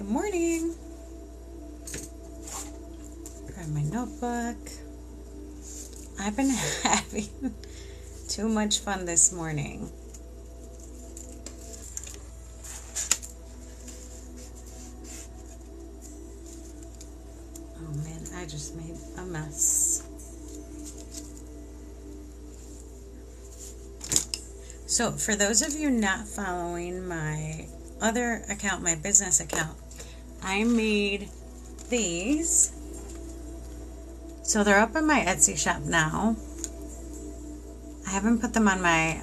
Good morning. Grab my notebook. I've been having too much fun this morning. Oh man, I just made a mess. So for those of you not following my other account, my business account, I made these. So they're up in my Etsy shop now. I haven't put them on my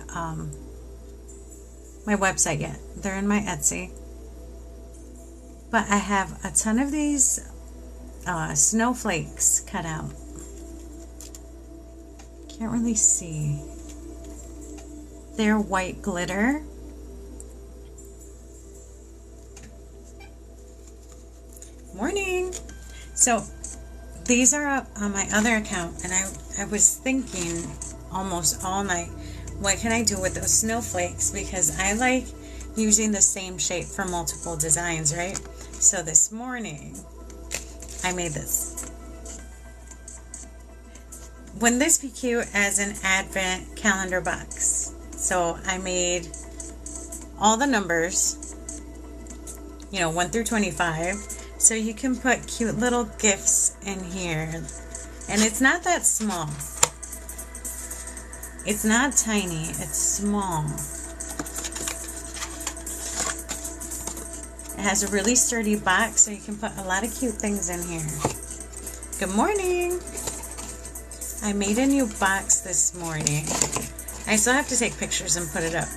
my website yet. They're in my Etsy. But I have a ton of these snowflakes cut out. Can't really see. They're white glitter. Morning. So these are up on my other account, and I was thinking almost all night, what can I do with those snowflakes? Because I like using the same shape for multiple designs, right? So this morning I made this. Wouldn't this be cute as an advent calendar box? So I made all the numbers, 1 through 25. So you can put cute little gifts in here. And it's not that small. It's not tiny, it's small. It has a really sturdy box, so you can put a lot of cute things in here. Good morning. I made a new box this morning. I still have to take pictures and put it up.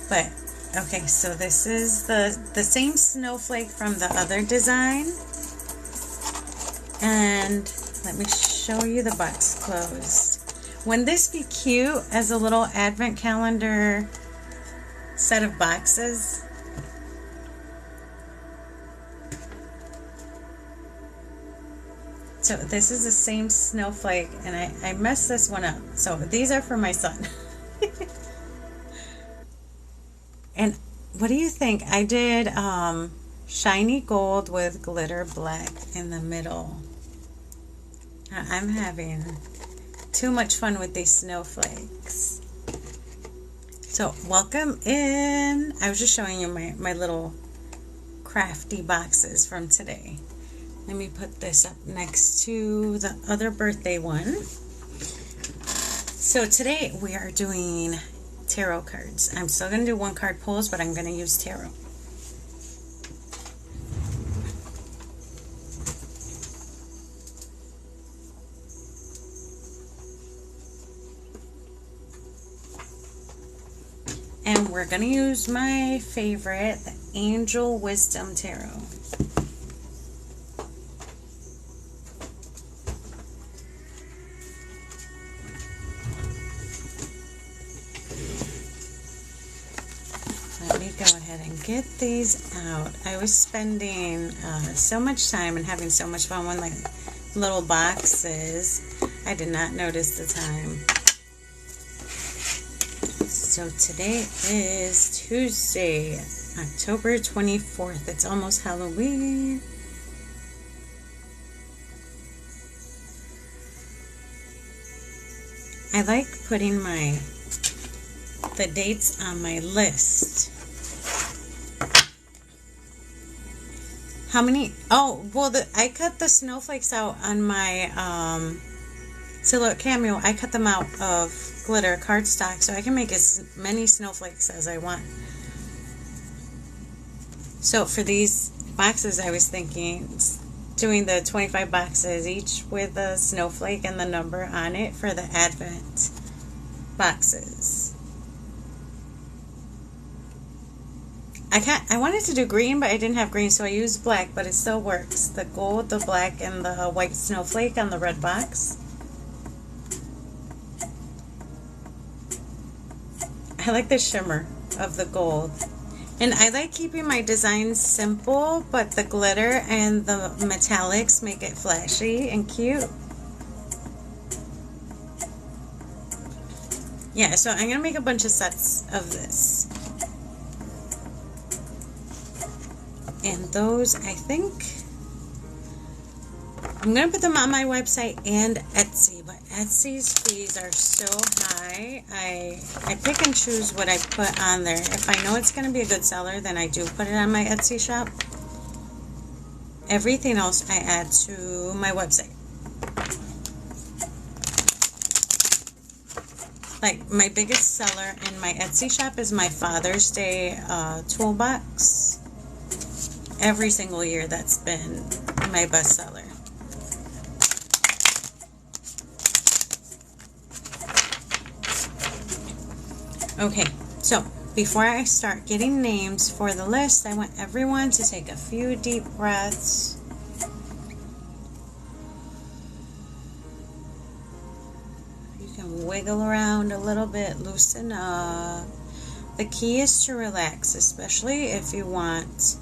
But okay, so this is the same snowflake from the other design. And let me show you the box closed. Wouldn't this be cute as a little advent calendar set of boxes? So this is the same snowflake, and I messed this one up. So these are for my son. And what do you think? I did shiny gold with glitter black in the middle. I'm having too much fun with these snowflakes. So welcome in. I was just showing you my little crafty boxes from today. Let me put this up next to the other birthday one. So today we are doing tarot cards. I'm still going to do one card pulls, but I'm going to use tarot. And we're going to use my favorite, the Angel Wisdom Tarot. Let me go ahead and get these out. I was spending so much time and having so much fun with my little boxes. I did not notice the time. So today is Tuesday, October 24th. It's almost Halloween. I like putting the dates on my list. How many? Oh, well, I cut the snowflakes out on my Silhouette Cameo. I cut them out of glitter cardstock, so I can make as many snowflakes as I want. So for these boxes, I was thinking doing the 25 boxes, each with a snowflake and the number on it for the Advent boxes. I wanted to do green, but I didn't have green, so I used black, but it still works. The gold, the black, and the white snowflake on the red box. I like the shimmer of the gold. And I like keeping my designs simple, but the glitter and the metallics make it flashy and cute. Yeah, so I'm going to make a bunch of sets of this. And those, I think, I'm going to put them on my website and Etsy, but Etsy's fees are so high. I pick and choose what I put on there. If I know it's going to be a good seller, then I do put it on my Etsy shop. Everything else I add to my website. Like, my biggest seller in my Etsy shop is my Father's Day toolbox. Every single year that's been my best seller. Okay, so before I start getting names for the list, I want everyone to take a few deep breaths. You can wiggle around a little bit, loosen up. The key is to relax, especially if you want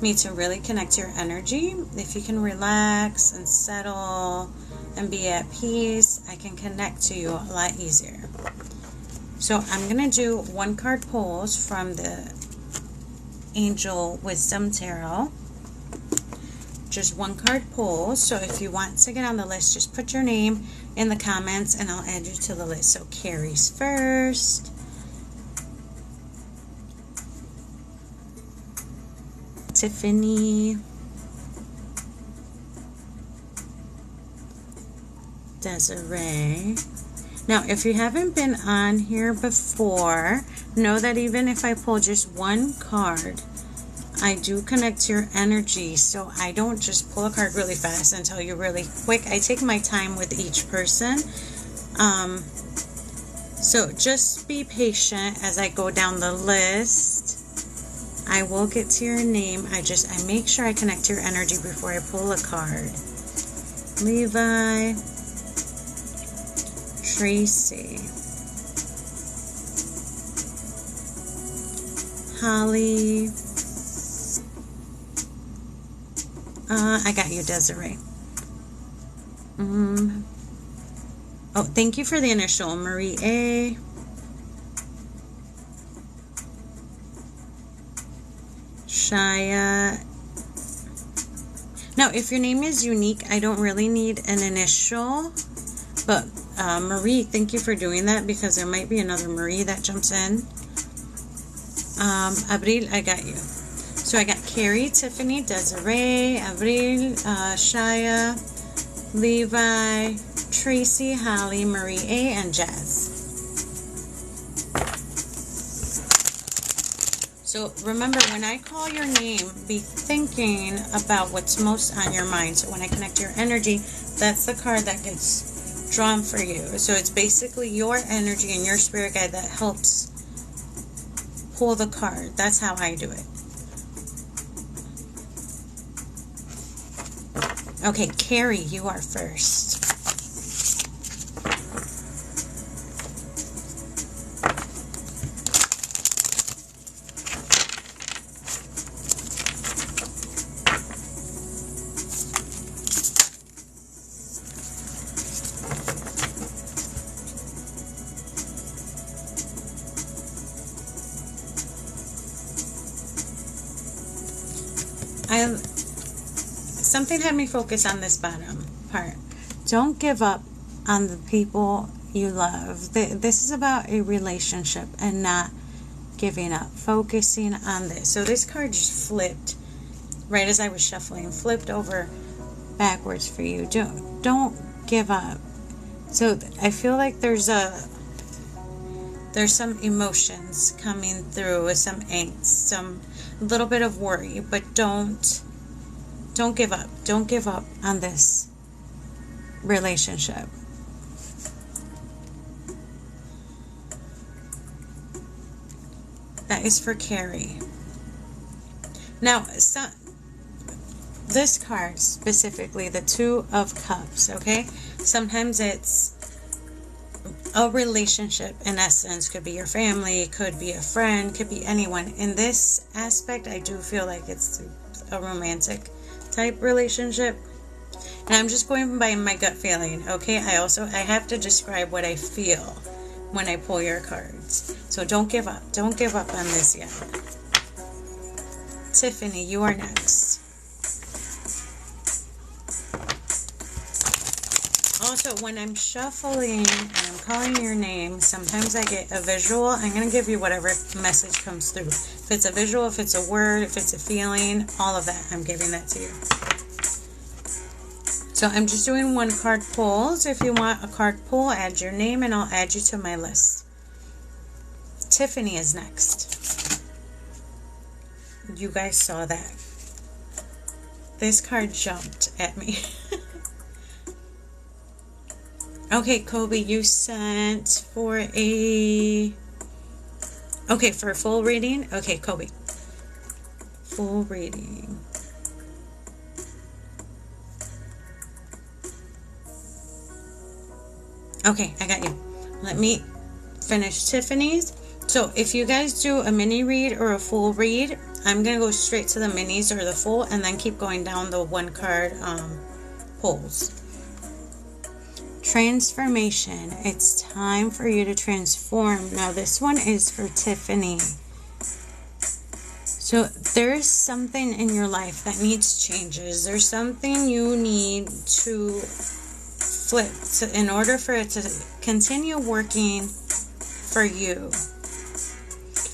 me to really connect your energy. If you can relax and settle and be at peace, I can connect to you a lot easier. So I'm going to do 1 card pulls from the Angel Wisdom Tarot. Just 1 card pull. So if you want to get on the list, just put your name in the comments and I'll add you to the list. So Carrie's first. Tiffany. Desiree. Now, if you haven't been on here before, know that even if I pull just 1 card, I do connect your energy. So I don't just pull a card really fast and tell you really quick. I take my time with each person. So just be patient as I go down the list. I will get to your name. I make sure I connect your energy before I pull a card. Levi. Tracy, Holly, I got you, Desiree. Oh, thank you for the initial, Marie A. Shaya. Now, if your name is unique, I don't really need an initial, but Marie, thank you for doing that because there might be another Marie that jumps in. Abril, I got you. So I got Carrie, Tiffany, Desiree, Abril, Shaya, Levi, Tracy, Holly, Marie A, and Jazz. So remember, when I call your name, be thinking about what's most on your mind. So when I connect your energy, that's the card that gets drawn for you. So it's basically your energy and your spirit guide that helps pull the card. That's how I do it. Okay, Carrie, you are first. Something had me focus on this bottom part. Don't give up on the people you love. This is about a relationship and not giving up. Focusing on this. So this card just flipped right as I was shuffling. Flipped over backwards for you. Don't give up. So I feel like there's some emotions coming through with some angst, some little bit of worry, but don't give up. Don't give up on this relationship. That is for Carrie. Now, this card specifically, the 2 of Cups, okay? Sometimes it's a relationship, in essence. Could be your family, could be a friend, could be anyone. In this aspect, I do feel like it's a romantic type relationship. And I'm just going by my gut feeling, okay? I have to describe what I feel when I pull your cards. So don't give up. Don't give up on this yet. Tiffany, you are next. Also, when I'm shuffling and I'm calling your name, sometimes I get a visual. I'm going to give you whatever message comes through. If it's a visual, if it's a word, if it's a feeling, all of that, I'm giving that to you. So I'm just doing one card pulls. If you want a card pull, add your name and I'll add you to my list. Tiffany is next. You guys saw that. This card jumped at me. Okay, Kobe, you sent for a... Okay, for a full reading? Okay, Kobe. Full reading. Okay, I got you. Let me finish Tiffany's. So if you guys do a mini read or a full read, I'm going to go straight to the minis or the full and then keep going down the one card pulls. Transformation. It's time for you to transform. Now this one is for Tiffany. So there's something in your life that needs changes. There's something you need to flip in order for it to continue working for you.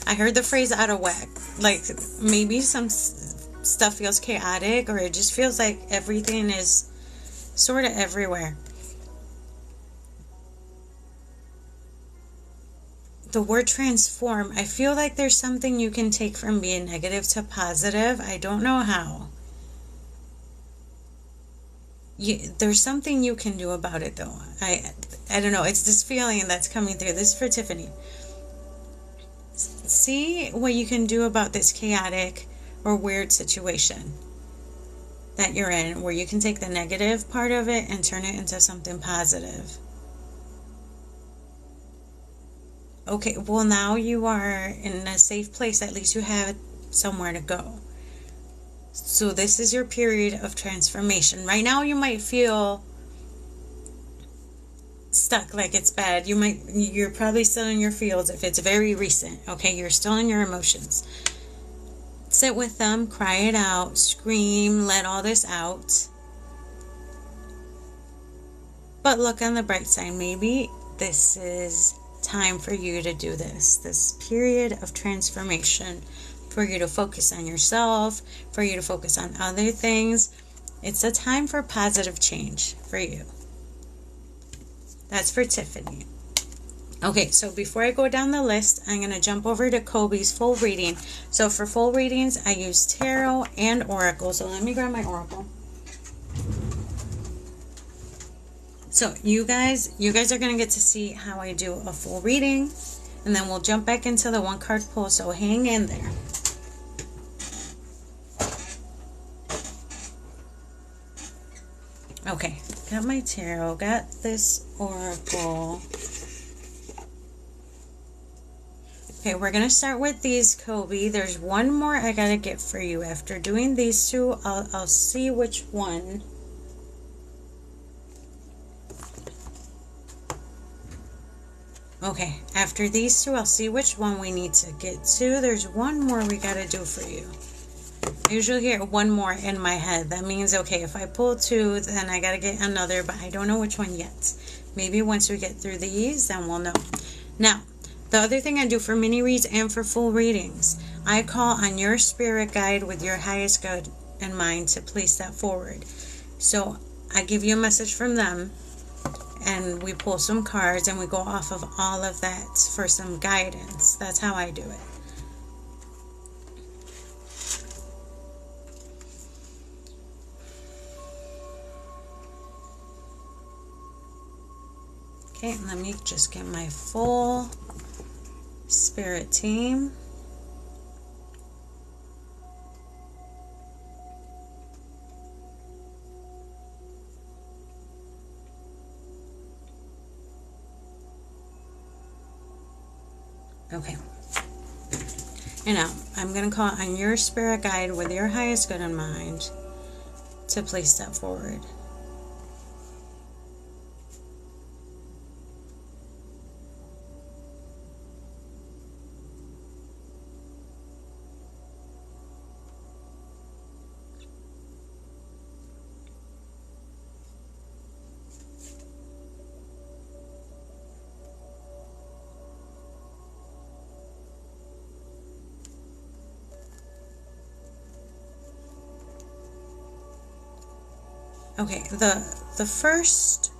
I heard the phrase out of whack. Like maybe some stuff feels chaotic or it just feels like everything is sort of everywhere. The word transform, I feel like there's something you can take from being negative to positive. I don't know how. There's something you can do about it though. I don't know. It's this feeling that's coming through. This is for Tiffany. See what you can do about this chaotic or weird situation that you're in, where you can take the negative part of it and turn it into something positive. Okay, well now you are in a safe place. At least you have somewhere to go. So this is your period of transformation. Right now you might feel stuck, like it's bad. You're probably still in your feels if it's very recent. Okay, you're still in your emotions. Sit with them, cry it out, scream, let all this out. But look on the bright side. Maybe this is time for you to do this period of transformation, for you to focus on yourself, for you to focus on other things. It's a time for positive change for you. That's for Tiffany. Okay, so before I go down the list, I'm going to jump over to Kobe's full reading. So for full readings, I use tarot and oracle. So let me grab my oracle. So you guys are going to get to see how I do a full reading. And then we'll jump back into the one card pull. So hang in there. Okay, got my tarot, got this oracle. Okay, we're going to start with these, Kobe. There's one more I got to get for you. After doing these two, I'll see which one. Okay, after these two, I'll see which one we need to get to. There's one more we got to do for you. I usually get one more in my head. That means, okay, if I pull two, then I got to get another, but I don't know which one yet. Maybe once we get through these, then we'll know. Now, the other thing I do for mini reads and for full readings, I call on your spirit guide with your highest good in mind to please step forward. So I give you a message from them, and we pull some cards, and we go off of all of that for some guidance. That's how I do it. Okay, let me just get my full spirit team. Okay. And now, I'm going to call on your spirit guide with your highest good in mind to please step forward. Okay, the first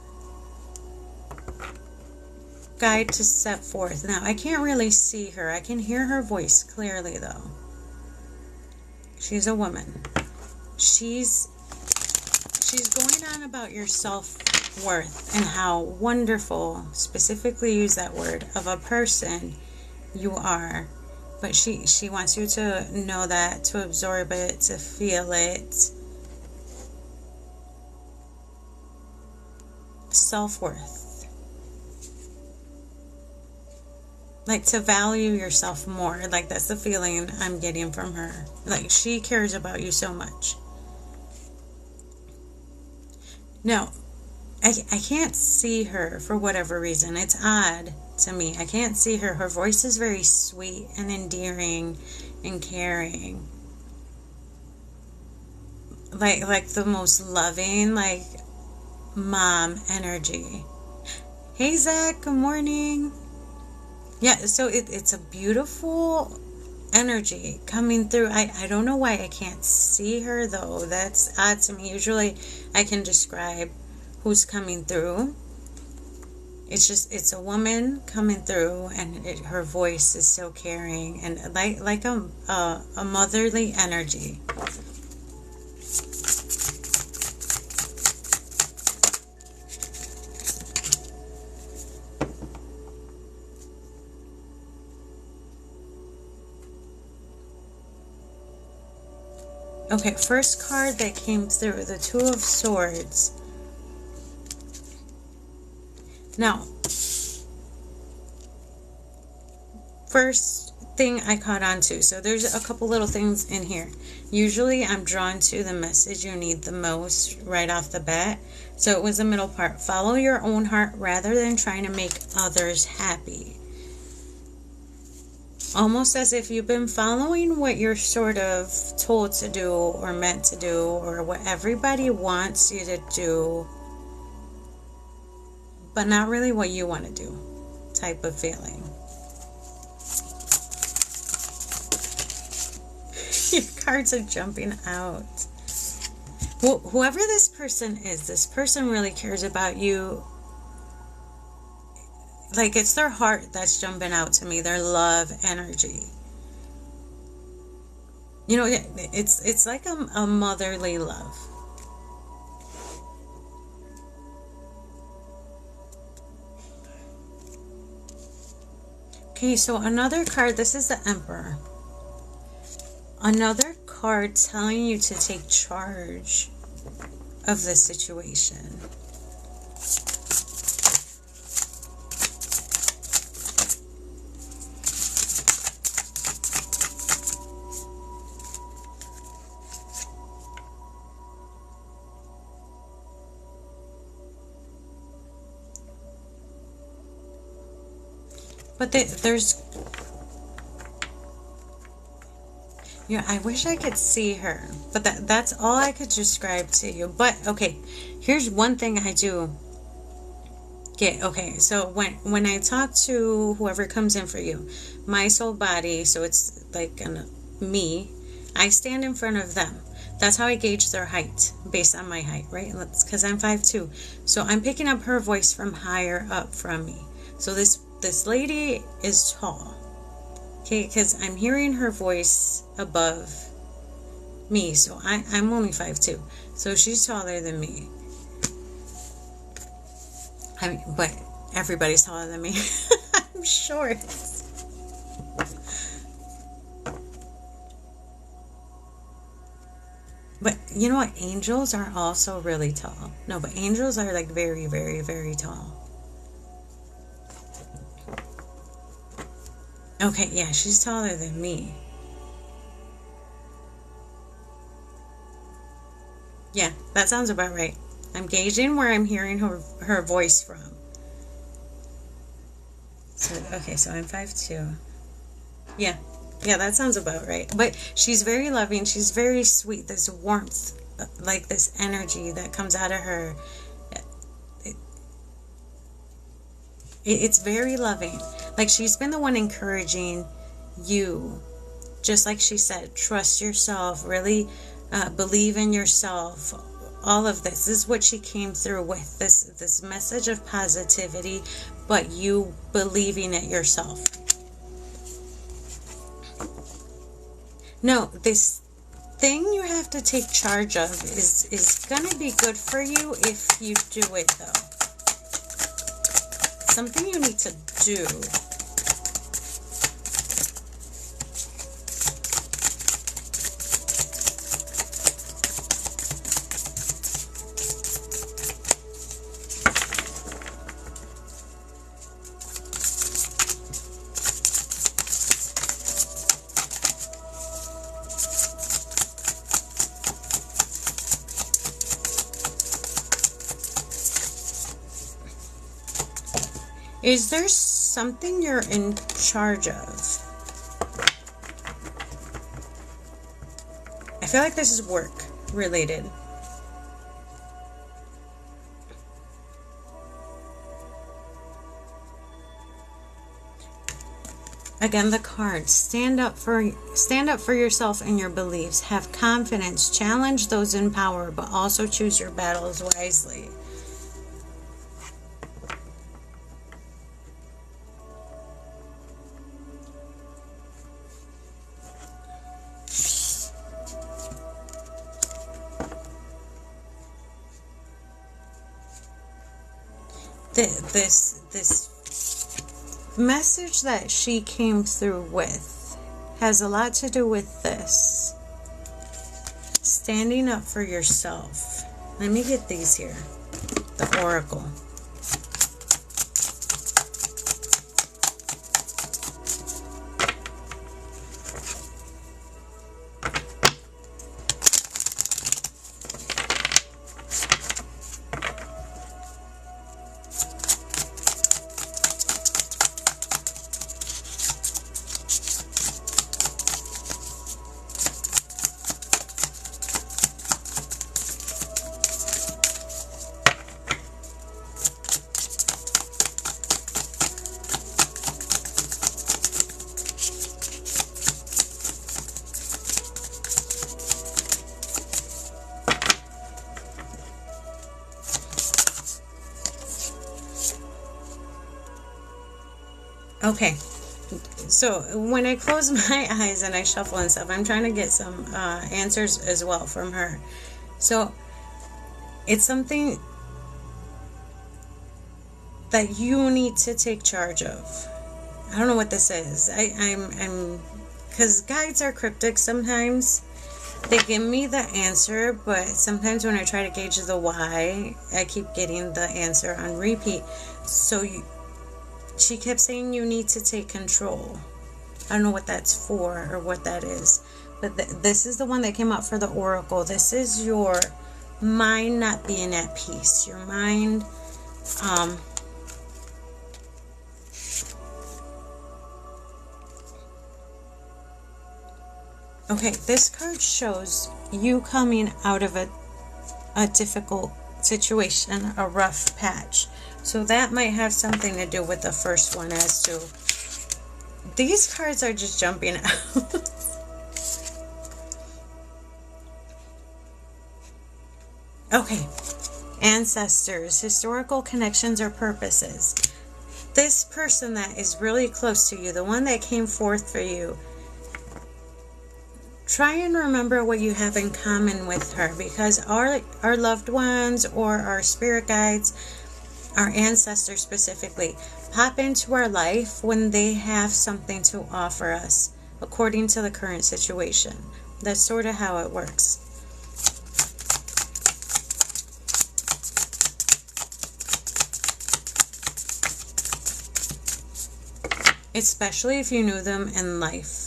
guide to set forth. Now, I can't really see her. I can hear her voice clearly, though. She's a woman. She's going on about your self-worth and how wonderful, specifically use that word, of a person you are. But she wants you to know that, to absorb it, to feel it. Self-worth. Like, to value yourself more. Like, that's the feeling I'm getting from her. Like, she cares about you so much. No, I can't see her for whatever reason. It's odd to me. I can't see her. Her voice is very sweet and endearing and caring. Like the most loving, like, mom energy. Hey, Zach, good morning. Yeah, so it's a beautiful energy coming through. I don't know why I can't see her, though. That's odd to me. Usually I can describe who's coming through. It's a woman coming through, and her voice is so caring and like a motherly energy. Okay, first card that came through, the Two of Swords. Now, first thing I caught on to, so there's a couple little things in here. Usually I'm drawn to the message you need the most right off the bat. So it was the middle part. Follow your own heart rather than trying to make others happy. Almost as if you've been following what you're sort of told to do or meant to do, or what everybody wants you to do, but not really what you want to do type of feeling. Your cards are jumping out. Well, whoever this person is, this person really cares about you. Like, it's their heart that's jumping out to me, their love energy. You know, it's like a motherly love. Okay, so another card, this is the Emperor. Another card telling you to take charge of the situation. But there's... Yeah, I wish I could see her. But that's all I could describe to you. But, okay, here's one thing I do get. Okay, so when I talk to whoever comes in for you, my soul body, so it's like me, I stand in front of them. That's how I gauge their height, based on my height, right? Because I'm 5'2". So I'm picking up her voice from higher up from me. So this lady is tall, okay, because I'm hearing her voice above me, so I'm only 5'2", so she's taller than me. I mean, but everybody's taller than me. I'm short. But you know what? Angels are also really tall. No, but angels are like very, very, very tall. Okay, yeah, she's taller than me. Yeah, that sounds about right. I'm gauging where I'm hearing her voice from. So, okay, so I'm 5'2". Yeah, that sounds about right. But she's very loving. She's very sweet. This warmth, like this energy that comes out of her. It's very loving. Like, she's been the one encouraging you. Just like she said, trust yourself. Really believe in yourself. all of this. This is what she came through with. This message of positivity, but you believing it yourself. No, this thing you have to take charge of is going to be good for you if you do it, though. Something you need to do. Is there something you're in charge of? I feel like this is work related. Again, the card. Stand up for yourself and your beliefs. Have confidence. Challenge those in power, but also choose your battles wisely. This message that she came through with has a lot to do with this. Standing up for yourself. Let me get these here. The Oracle. Okay, so when I close my eyes and I shuffle and stuff, I'm trying to get some answers as well from her. So it's something that you need to take charge of. I don't know what this is. I'm because guides are cryptic sometimes. They give me the answer, but sometimes when I try to gauge the why, I keep getting the answer on repeat. So she kept saying you need to take control. I don't know what that's for or what that is. But this is the one that came up for the Oracle. This is your mind not being at peace. Your mind... Okay, this card shows you coming out of a difficult situation, a rough patch. So that might have something to do with the first one as to... These cards are just jumping out. Okay. Ancestors, historical connections or purposes. This person that is really close to you, the one that came forth for you, try and remember what you have in common with her, because our loved ones or our spirit guides, our ancestors specifically, pop into our life when they have something to offer us according to the current situation. That's sort of how it works. Especially if you knew them in life.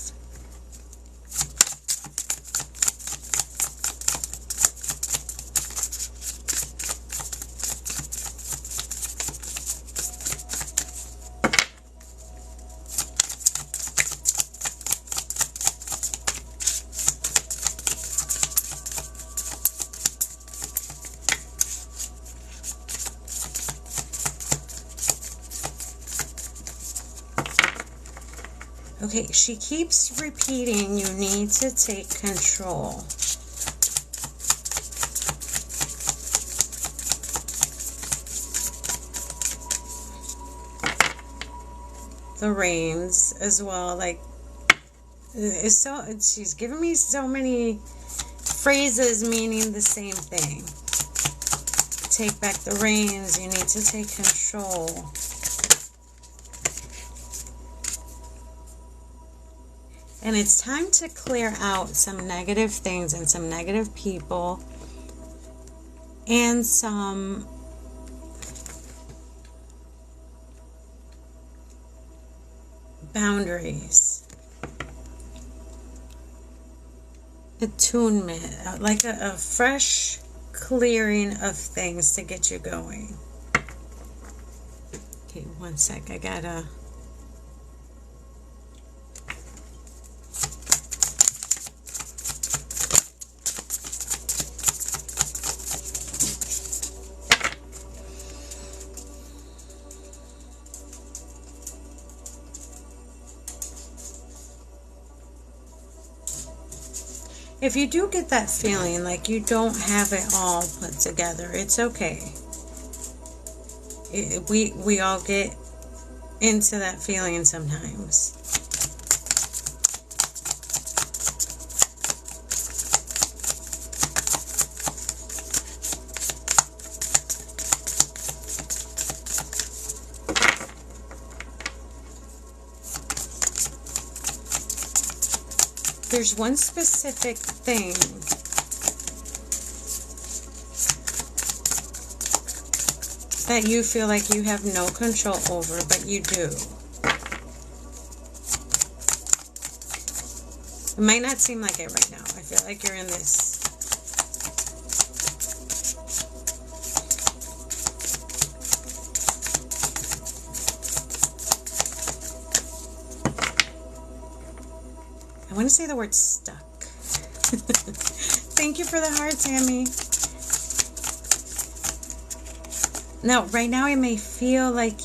Okay, she keeps repeating, you need to take control. the reins as well. Like, it's so, she's giving me so many phrases meaning the same thing. Take back the reins. You need to take control. And it's time to clear out some negative things and some negative people and some boundaries. Attunement, like a fresh clearing of things to get you going. Okay, one sec, I gotta... If you do get that feeling like you don't have it all put together, it's okay. We all get into that feeling sometimes. There's one specific thing that you feel like you have no control over, but you do. It might not seem like it right now. I feel like you're in this. I want to say the word stuck. Thank you for the heart, Tammy. Now, right now, it may feel like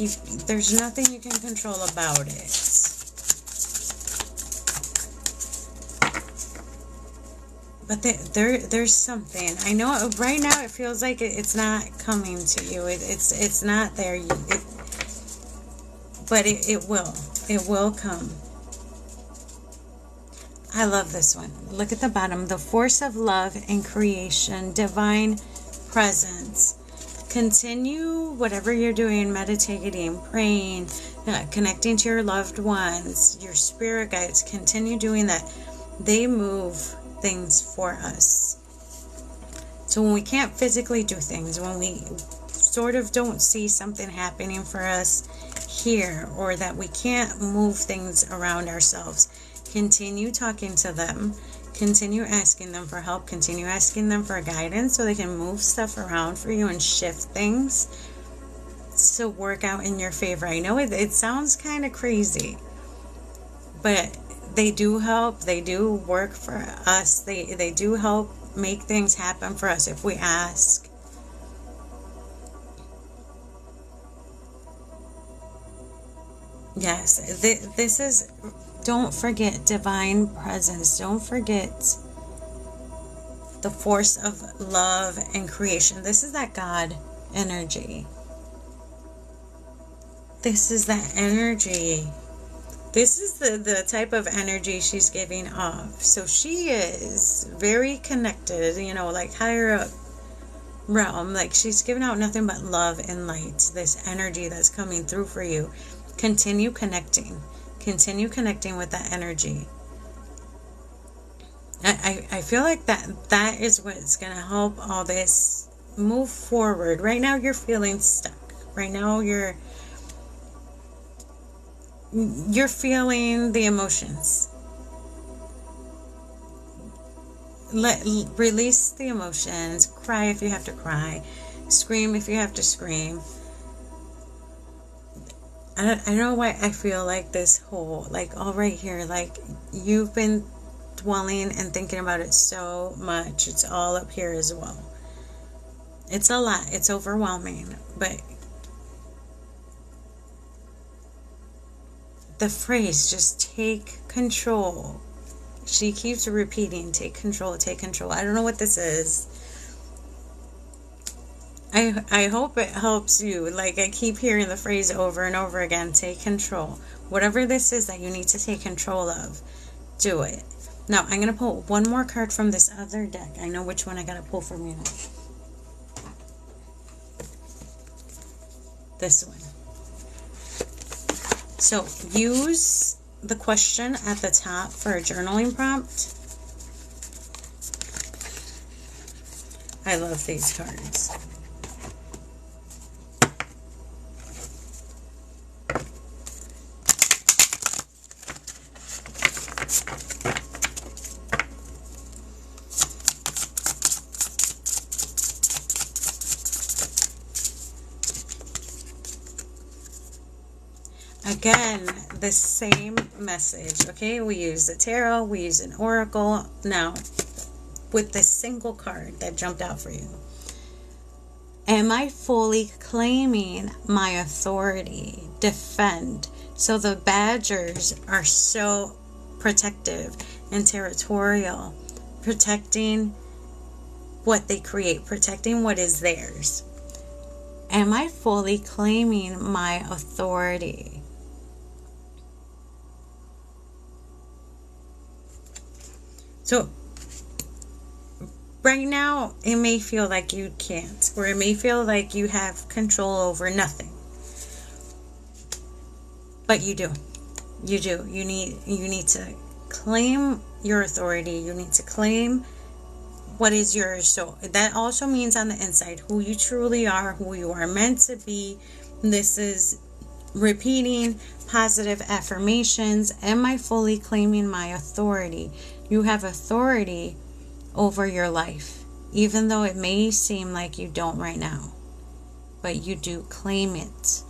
there's nothing you can control about it. But there's something. I know right now it feels like it's not coming to you. It's not there. But it will. It will come. I love this one. Look at the bottom. The force of love and creation, divine presence. Continue whatever you're doing, meditating, praying, connecting to your loved ones, your spirit guides. Continue doing that. They move things for us. So when we can't physically do things, when we sort of don't see something happening for us here, or that we can't move things around ourselves, continue talking to them, continue asking them for help, continue asking them for guidance so they can move stuff around for you and shift things to work out in your favor. I know it sounds kind of crazy, but they do help. They do work for us. They do help make things happen for us if we ask. Yes, this is... Don't forget divine presence. Don't forget the force of love and creation. This is that God energy. This is that energy. This is the type of energy she's giving off. So she is very connected, like higher up realm. Like she's giving out nothing but love and light. This energy that's coming through for you. Continue connecting. Continue connecting with that energy. I feel like that is what's going to help all this move forward. Right now you're feeling stuck. Right now you're feeling the emotions. Release the emotions. Cry if you have to cry. Scream if you have to scream. I don't know why I feel like this whole, all right here, you've been dwelling and thinking about it so much. It's all up here as well. It's a lot. It's overwhelming. But the phrase, just take control. She keeps repeating, take control, take control. I don't know what this is. I hope it helps you. Like, I keep hearing the phrase over and over again, take control. Whatever this is that you need to take control of, do it. Now, I'm going to pull one more card from this other deck. I know which one I got to pull from you now. This one. So, use the question at the top for a journaling prompt. I love these cards. Again, the same message, okay? We use the tarot, we use an oracle. Now, with the single card that jumped out for you. Am I fully claiming my authority? Defend. So the badgers are so protective and territorial, protecting what they create, protecting what is theirs. Am I fully claiming my authority? So, right now, it may feel like you can't, or it may feel like you have control over nothing. But you do. You do. You need to claim your authority. You need to claim what is yours. So that also means on the inside who you truly are, who you are meant to be. This is repeating positive affirmations. Am I fully claiming my authority? You have authority over your life, even though it may seem like you don't right now, but you do claim it.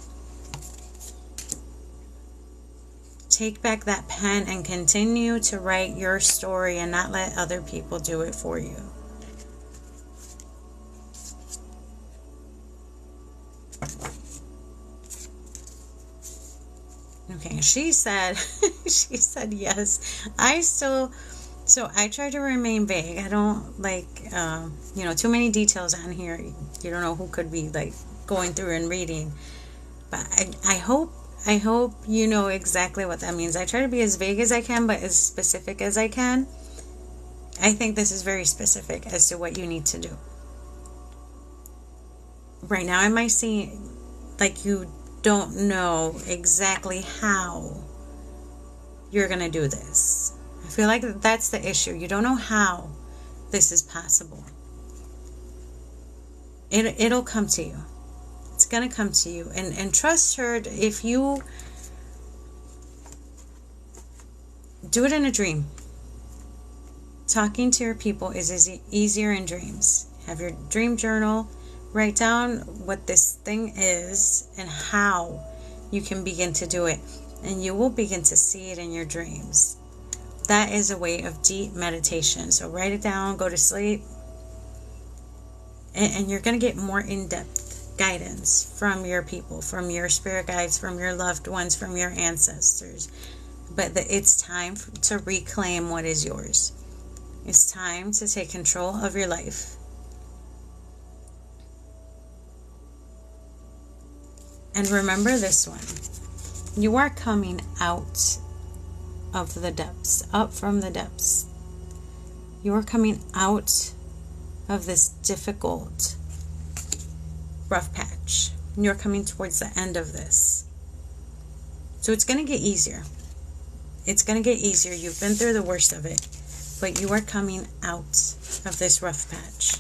Take back that pen and continue to write your story and not let other people do it for you. Okay, she said yes. So I try to remain vague. I don't like, too many details on here. You don't know who could be like going through and reading. But I hope you know exactly what that means. I try to be as vague as I can, but as specific as I can. I think this is very specific as to what you need to do. Right now, I might seem like you don't know exactly how you're going to do this. I feel like that's the issue. You don't know how this is possible. It'll come to you. It's going to come to you. And trust her. If you do it in a dream, talking to your people is easier in dreams. Have your dream journal. Write down what this thing is and how you can begin to do it. And you will begin to see it in your dreams. That is a way of deep meditation. So write it down, go to sleep. And you're going to get more in-depth guidance from your people, from your spirit guides, from your loved ones, from your ancestors. But it's time to reclaim what is yours. It's time to take control of your life. And remember this one. You are coming out of the depths, up from the depths. You are coming out of this difficult, rough patch. You're coming towards the end of this. So it's going to get easier. It's going to get easier. You've been through the worst of it. But you are coming out of this rough patch.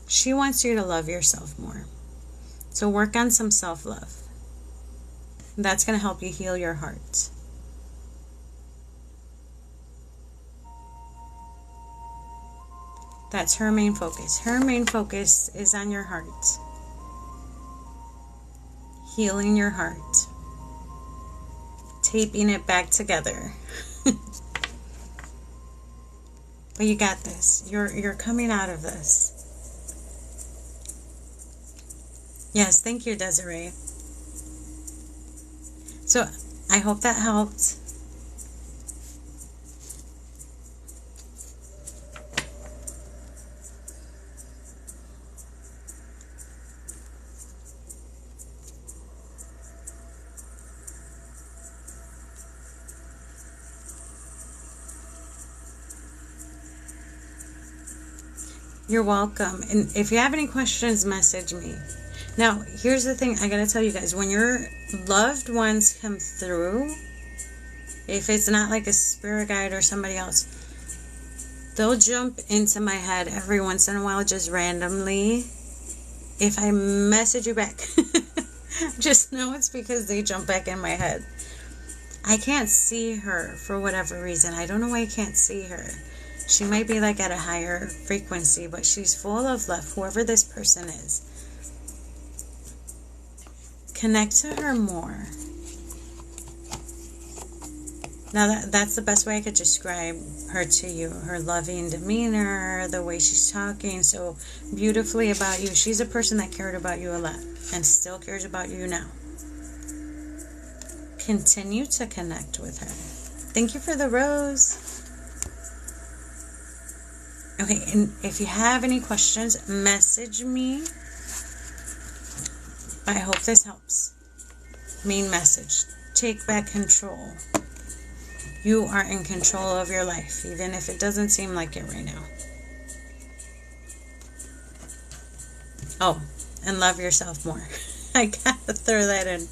She wants you to love yourself more. So work on some self-love. That's going to help you heal your heart. That's her main focus. Her main focus is on your heart. Healing your heart. Taping it back together. But you got this. You're coming out of this. Yes, thank you, Desiree. So I hope that helped. You're welcome. And if you have any questions, message me. Now, here's the thing I gotta tell you guys. When your loved ones come through, if it's not like a spirit guide or somebody else, they'll jump into my head every once in a while, just randomly. If I message you back, just know it's because they jump back in my head. I can't see her for whatever reason. I don't know why I can't see her. She might be like at a higher frequency, but she's full of love, whoever this person is. Connect to her more. Now that's the best way I could describe her to you. Her loving demeanor, the way she's talking so beautifully about you. She's a person that cared about you a lot and still cares about you now. Continue to connect with her. Thank you for the rose. Okay, and if you have any questions, message me. I hope this helps. Main message. Take back control. You are in control of your life, even if it doesn't seem like it right now. Oh, and love yourself more. I gotta throw that in.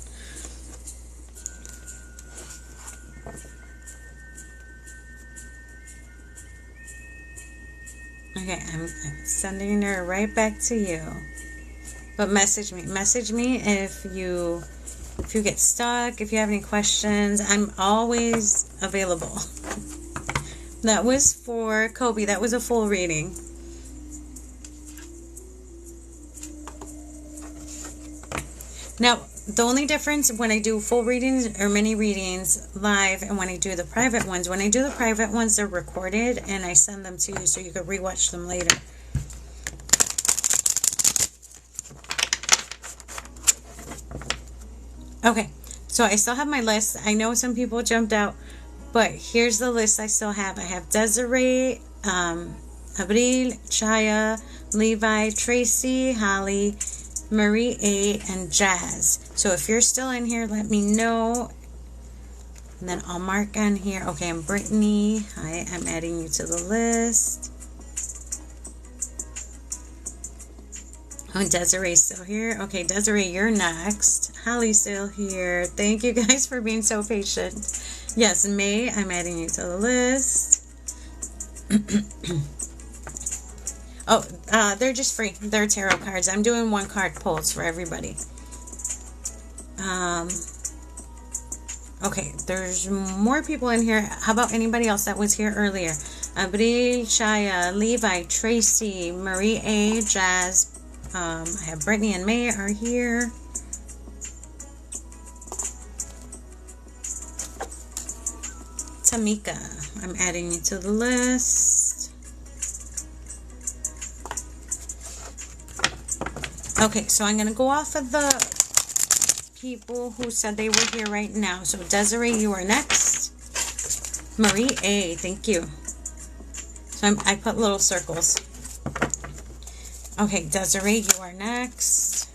Okay, I'm sending her right back to you. But message me. Message me if you get stuck, if you have any questions. I'm always available. That was for Kobe. That was a full reading. Now, the only difference when I do full readings or mini readings live and when I do the private ones, when I do the private ones, they're recorded and I send them to you so you can rewatch them later. Okay, so I still have my list. I know some people jumped out, but here's the list I still have. I have Desiree, Abril, Chaya, Levi, Tracy, Holly, Marie A, and Jazz. So if you're still in here, let me know. And then I'll mark on here. Okay, I'm Brittany. Hi, I'm adding you to the list. Oh, Desiree's still here. Okay, Desiree, you're next. Holly's still here. Thank you guys for being so patient. Yes, May, I'm adding you to the list. Oh, they're just free. They're tarot cards. I'm doing one card pulls for everybody. Okay, there's more people in here. How about anybody else that was here earlier? Abril, Chaya, Levi, Tracy, Marie A, Jazz. I have Brittany and May are here. Tamika, I'm adding you to the list. Okay, so I'm going to go off of the people who said they were here right now. So Desiree, you are next. Marie A, thank you. So I put little circles. Okay, Desiree, you are next.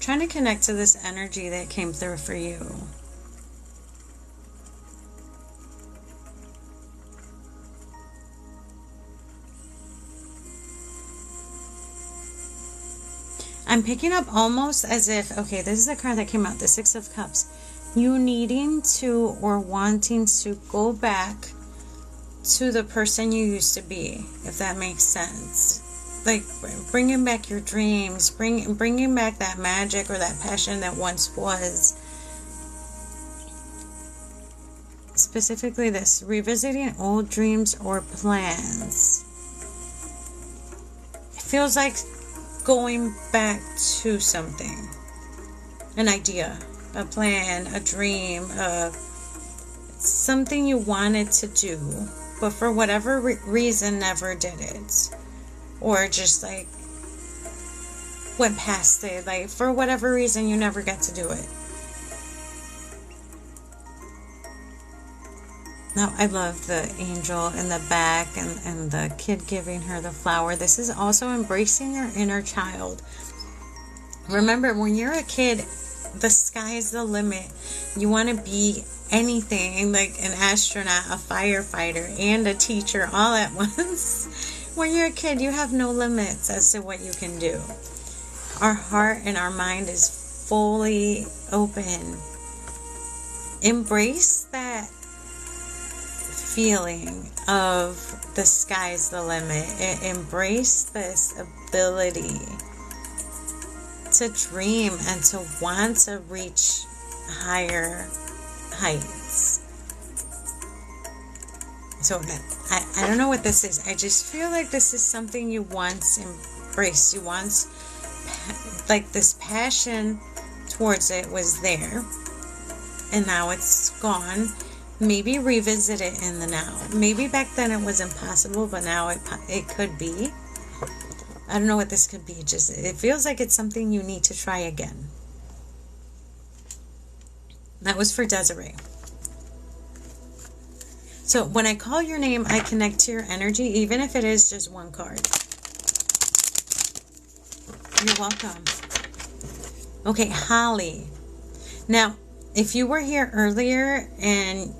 Trying to connect to this energy that came through for you. I'm picking up almost as if, okay, this is the card that came out, the Six of Cups. You needing to or wanting to go back to the person you used to be, if that makes sense. Like bringing back your dreams, bringing back that magic or that passion that once was. Specifically this, revisiting old dreams or plans. It feels like going back to something. An idea, a plan, a dream, something you wanted to do, but for whatever reason never did it. or just like went past it, like for whatever reason you never got to do it. Now I love the angel in the back and the kid giving her the flower. This is also embracing your inner child. Remember, when you're a kid, the sky's the limit. You want to be anything, like an astronaut, a firefighter, and a teacher all at once. When you're a kid, you have no limits as to what you can do. Our heart and our mind is fully open. Embrace that feeling of the sky's the limit. Embrace this ability to dream and to want to reach higher heights. So I don't know what this is. I just feel like this is something you once embraced. You once, like, this passion towards it was there, and now it's gone. Maybe revisit it in the now. Maybe back then it was impossible, but now it could be. I don't know what this could be. Just, it feels like it's something you need to try again. That was for Desiree. So when I call your name, I connect to your energy, even if it is just one card. You're welcome. Okay, Holly. Now, if you were here earlier and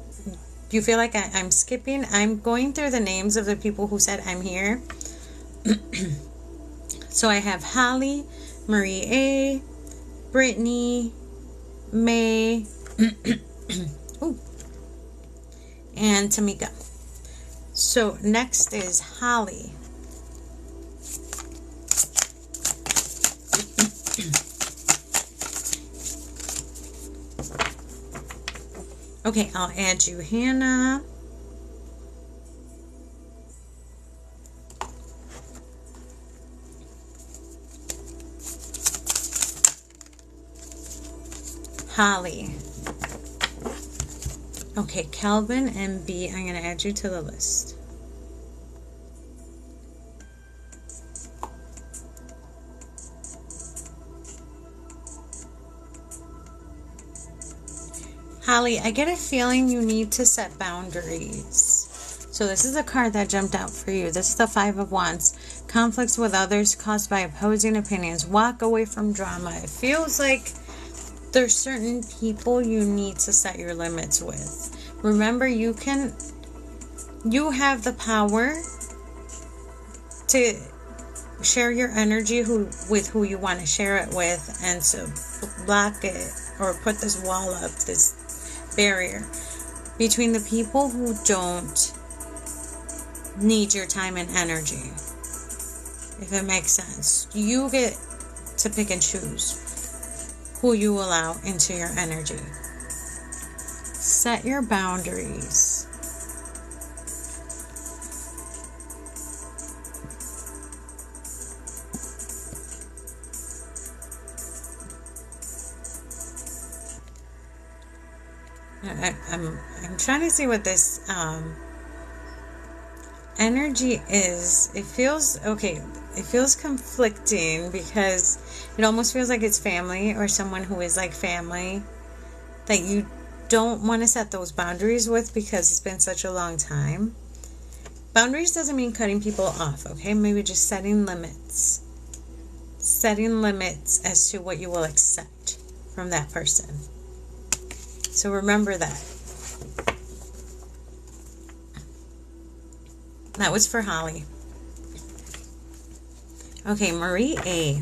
you feel like I'm skipping, I'm going through the names of the people who said I'm here. So I have Holly, Marie A, Brittany, May, ooh, and Tamika. So next is Holly. Okay, I'll add you, Hannah. Holly. Okay, Calvin and B, I'm going to add you to the list. Holly, I get a feeling you need to set boundaries. So this is a card that jumped out for you. This is the Five of Wands. Conflicts with others caused by opposing opinions. Walk away from drama. It feels like there's certain people you need to set your limits with. Remember, you have the power to share your energy with who you want to share it with, and to block it or put this wall up, this barrier between the people who don't need your time and energy. If it makes sense, you get to pick and choose who you allow into your energy. Set your boundaries. I'm trying to see what this energy is. It feels okay. It feels conflicting because it almost feels like it's family or someone who is like family that you don't want to set those boundaries with because it's been such a long time. Boundaries doesn't mean cutting people off, okay? Maybe just setting limits. Setting limits as to what you will accept from that person. So remember that. That was for Holly. Okay, Marie A.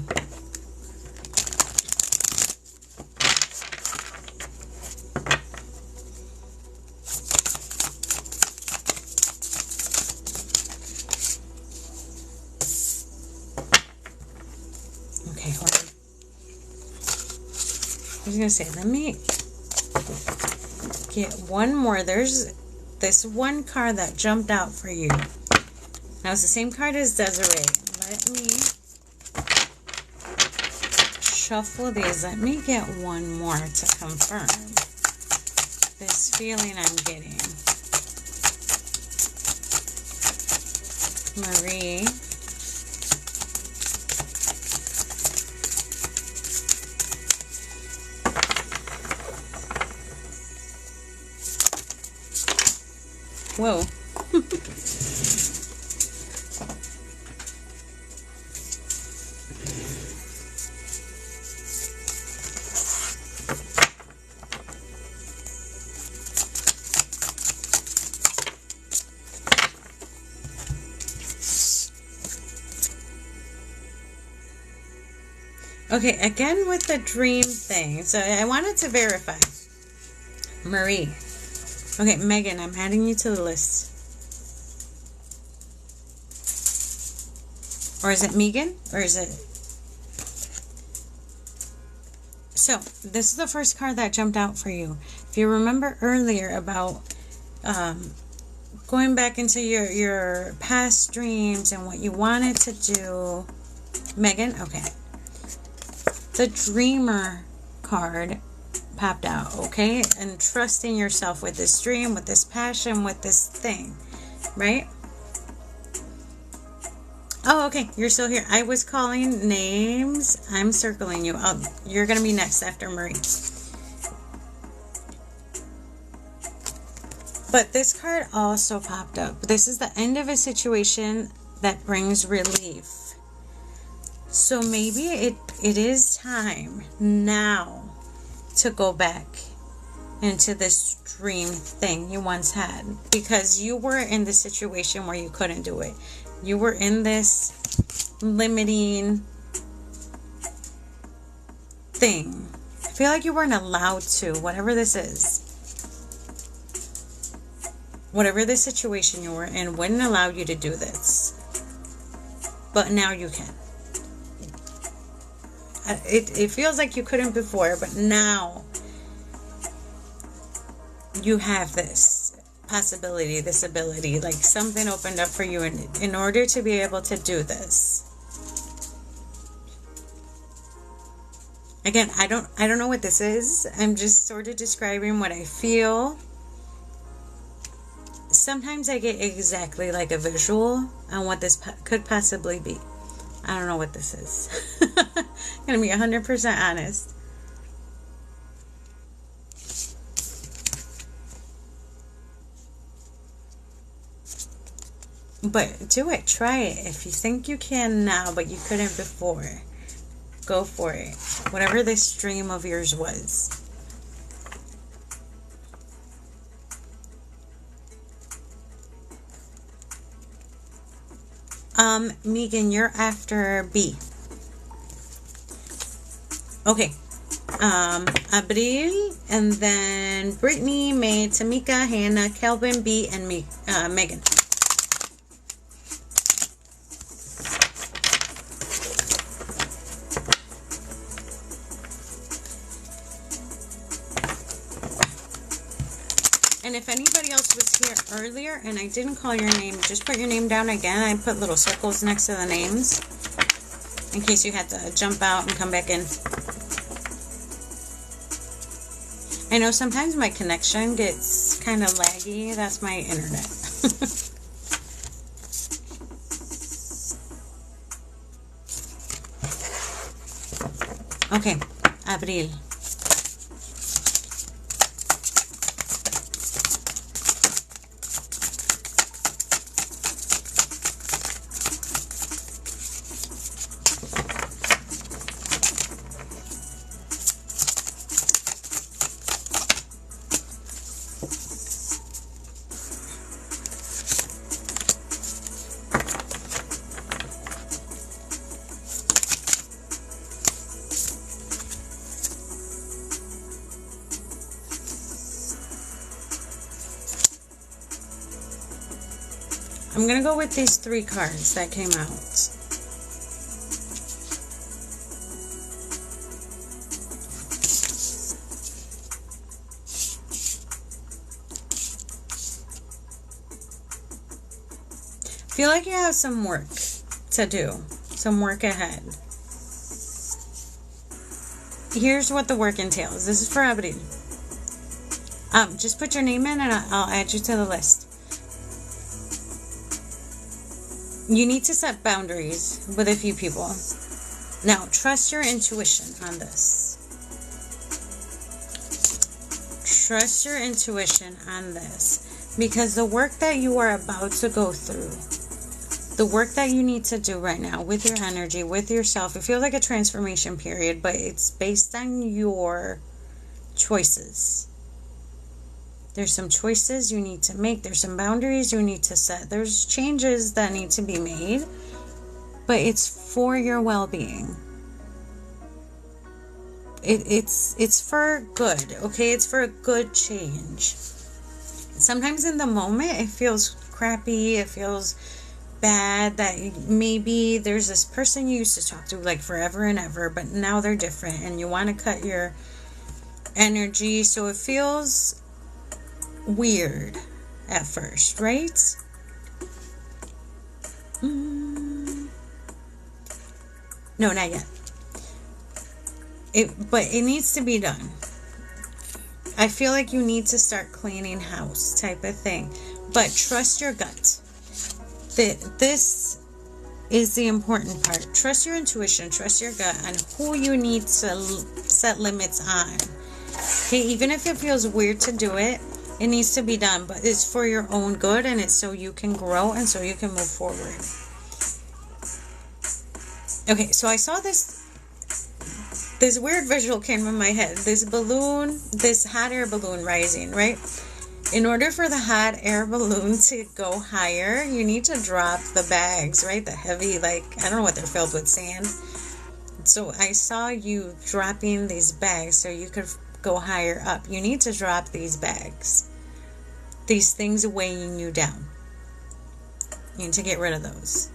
Okay, hold on. I was going to say, let me get one more. There's this one card that jumped out for you. Now, it's the same card as Desiree. Let me shuffle these. Let me get one more to confirm this feeling I'm getting. Marie Whoa. Okay, again with the dream thing. So I wanted to verify. Marie. Okay, Megan, I'm adding you to the list. Or is it Megan? Or is it... So, this is the first card that jumped out for you. If you remember earlier about going back into your past dreams and what you wanted to do. Megan? Okay. The Dreamer card popped out, okay? And trusting yourself with this dream, with this passion, with this thing, right? Oh, okay. You're still here. I was calling names. I'm circling you. You're going to be next after Marie. But this card also popped up. This is the end of a situation that brings relief. So maybe it is time now to go back into this dream thing you once had. Because you were in the situation where you couldn't do it. You were in this limiting thing. I feel like you weren't allowed to, whatever this is. Whatever the situation you were in wouldn't allow you to do this. But now you can. It feels like you couldn't before, but now you have this possibility, this ability, like something opened up for you in order to be able to do this. Again, I don't know what this is. I'm just sort of describing what I feel. Sometimes I get exactly like a visual on what this could possibly be. I don't know what this is. I'm going to be 100% honest. But do it. Try it. If you think you can now, but you couldn't before, go for it. Whatever this dream of yours was. Megan, you're after B. Okay. Abril, and then Brittany, May, Tamika, Hannah, Kelvin, B, and me, Megan. And if anybody else was here earlier and I didn't call your name, just put your name down again. I put little circles next to the names in case you had to jump out and come back in. I know sometimes my connection gets kind of laggy. That's my internet. Okay, Abril. I'm going to go with these 3 cards that came out. I feel like you have some work to do, some work ahead. Here's what the work entails. This is for everybody. Just put your name in and I'll add you to the list. You need to set boundaries with a few people. Now, trust your intuition on this. Trust your intuition on this. Because the work that you are about to go through, the work that you need to do right now with your energy, with yourself, it feels like a transformation period, but it's based on your choices. There's some choices you need to make. There's some boundaries you need to set. There's changes that need to be made, but it's for your well-being. It's for good, okay? It's for a good change. Sometimes in the moment it feels crappy, it feels bad that maybe there's this person you used to talk to like forever and ever, but now they're different and you want to cut your energy, so it feels weird at first, right? No, not yet. But it needs to be done. I feel like you need to start cleaning house type of thing. But trust your gut. This is the important part. Trust your intuition. Trust your gut on who you need to set limits on. Okay, even if it feels weird to do it, it needs to be done. But it's for your own good, and it's so you can grow and so you can move forward. Okay, so I saw this weird visual came in my head. This hot air balloon rising, right? In order for the hot air balloon to go higher, you need to drop the bags, right? The heavy, I don't know what they're filled with, sand. So I saw you dropping these bags so you could go higher up. You need to drop these bags. These things weighing you down. You need to get rid of those.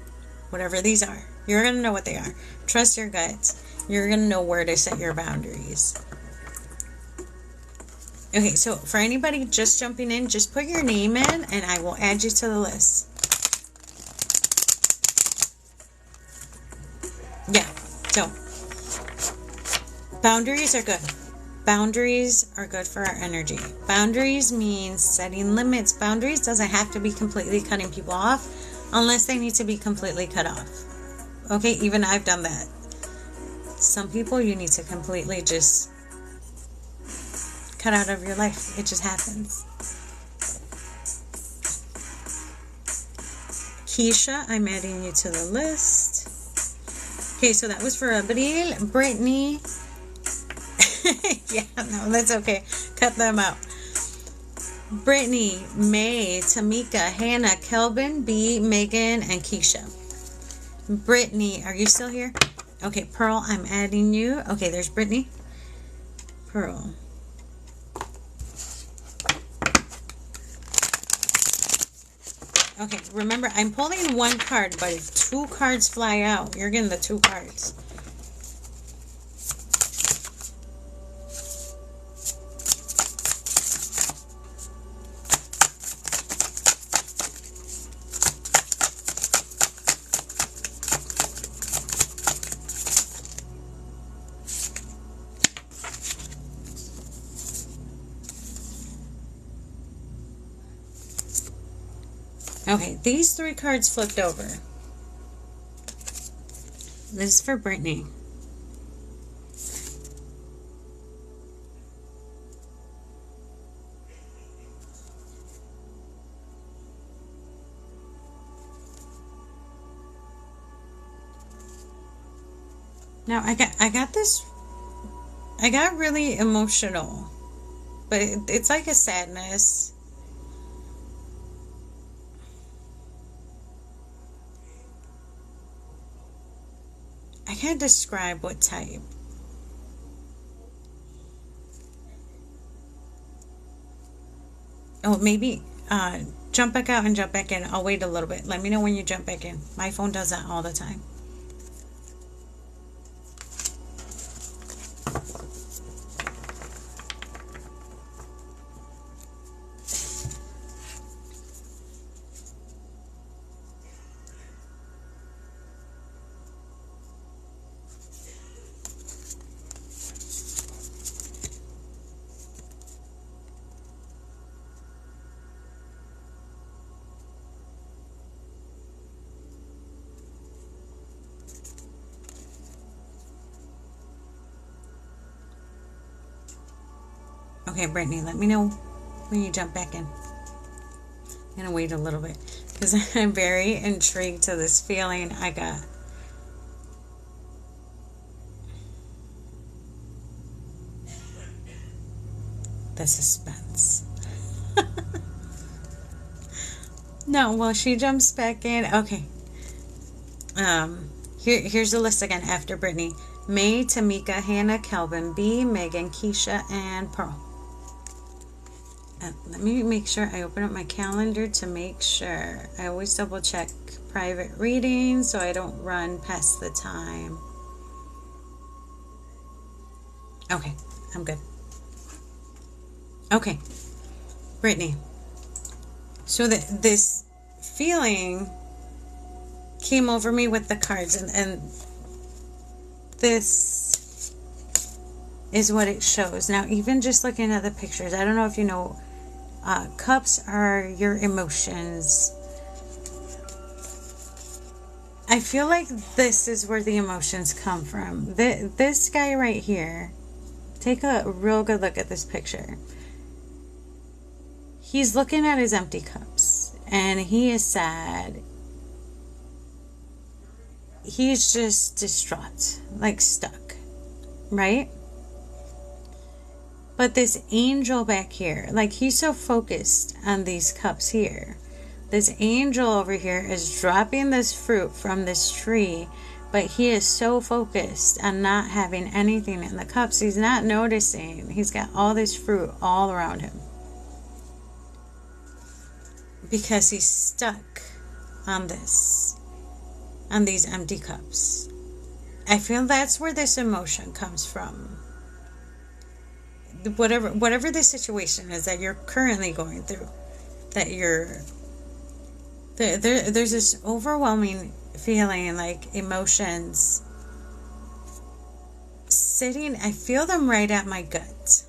Whatever these are. You're going to know what they are. Trust your gut. You're going to know where to set your boundaries. Okay, so for anybody just jumping in, just put your name in and I will add you to the list. Yeah, so boundaries are good. Boundaries are good for our energy. Boundaries means setting limits. Boundaries doesn't have to be completely cutting people off unless they need to be completely cut off. Okay, even I've done that. Some people you need to completely just cut out of your life. It just happens. Keisha, I'm adding you to the list. Okay, so that was for Abril, Brittany. Yeah, no, that's okay. Cut them out. Brittany, May, Tamika, Hannah, Kelvin, B, Megan, and Keisha. Brittany, are you still here? Okay, Pearl, I'm adding you. Okay, there's Brittany. Pearl. Okay, remember, I'm pulling one card, but if two cards fly out, you're getting the two cards. Okay, these three cards flipped over. This is for Brittany. Now I got really emotional, but it's like a sadness. I can't describe what type. Oh, maybe jump back out and jump back in. I'll wait a little bit. Let me know when you jump back in. My phone does that all the time. Okay, Brittany, let me know when you jump back in. I'm going to wait a little bit because I'm very intrigued to this feeling I got. The suspense. No, well, she jumps back in. Okay. Here's the list again after Brittany. May, Tamika, Hannah, Kelvin, B, Megan, Keisha, and Pearl. Let me make sure I open up my calendar to make sure. I always double check private readings so I don't run past the time. Okay, I'm good. Okay, Brittany. So this feeling came over me with the cards, and this is what it shows. Now, even just looking at the pictures, I don't know if you know, cups are your emotions. I feel like this is where the emotions come from. This guy right here, take a real good look at this picture. He's looking at his empty cups, and he is sad. He's just distraught, like stuck, right? But this angel back here, like he's so focused on these cups here. This angel over here is dropping this fruit from this tree, but he is so focused on not having anything in the cups. He's not noticing. He's got all this fruit all around him. Because he's stuck on this, on these empty cups. I feel that's where this emotion comes from. Whatever the situation is that you're currently going through, that there's this overwhelming feeling, like emotions sitting. I feel them right at my gut.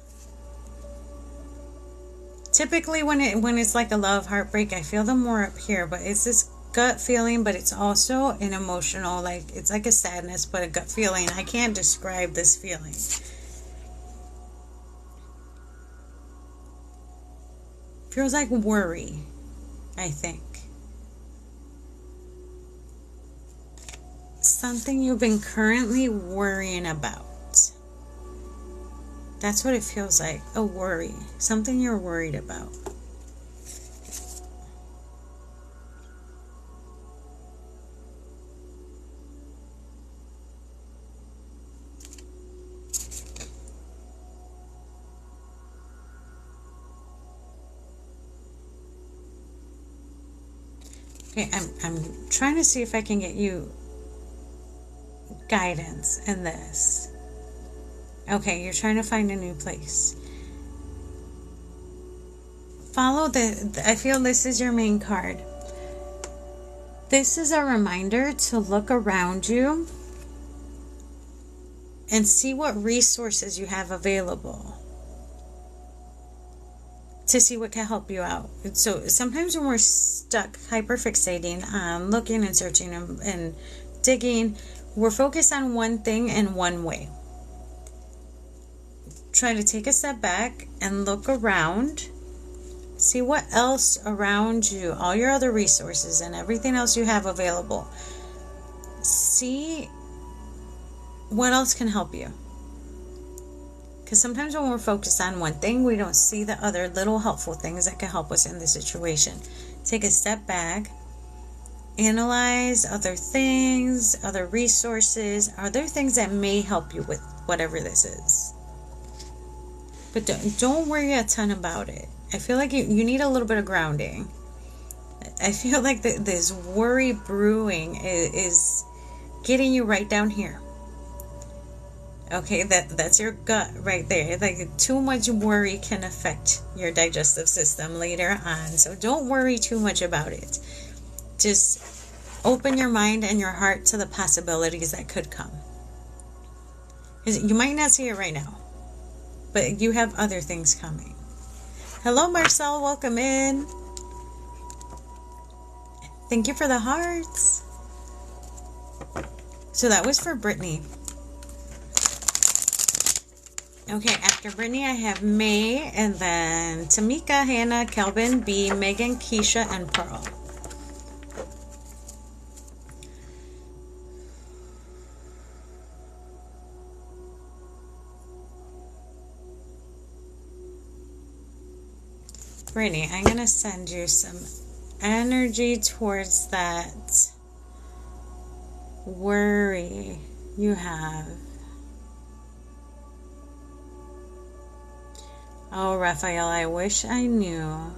Typically when it's like a love heartbreak, I feel them more up here, but it's this gut feeling, but it's also an emotional, like it's like a sadness, but a gut feeling. I can't describe this feeling. Feels like worry, I think. Something you've been currently worrying about. That's what it feels like, a worry. Something you're worried about. Okay, I'm trying to see if I can get you guidance in this. Okay, you're trying to find a new place. Follow I feel this is your main card. This is a reminder to look around you and see what resources you have available to see what can help you out. So sometimes when we're stuck hyperfixating on looking and searching and digging, we're focused on one thing in one way. Try to take a step back and look around. See what else around you, all your other resources and everything else you have available. See what else can help you. Because sometimes when we're focused on one thing, we don't see the other little helpful things that can help us in the situation. Take a step back. Analyze other things, other resources, other things that may help you with whatever this is. But don't worry a ton about it. I feel like you need a little bit of grounding. I feel like this worry brewing is getting you right down here. Okay, that's your gut right there. Like too much worry can affect your digestive system later on. So don't worry too much about it. Just open your mind and your heart to the possibilities that could come. You might not see it right now, but you have other things coming. Hello, Marcel. Welcome in. Thank you for the hearts. So that was for Brittany. Okay, after Brittany, I have May, and then Tamika, Hannah, Kelvin, B, Megan, Keisha, and Pearl. Brittany, I'm going to send you some energy towards that worry you have. Oh, Raphael, I wish I knew.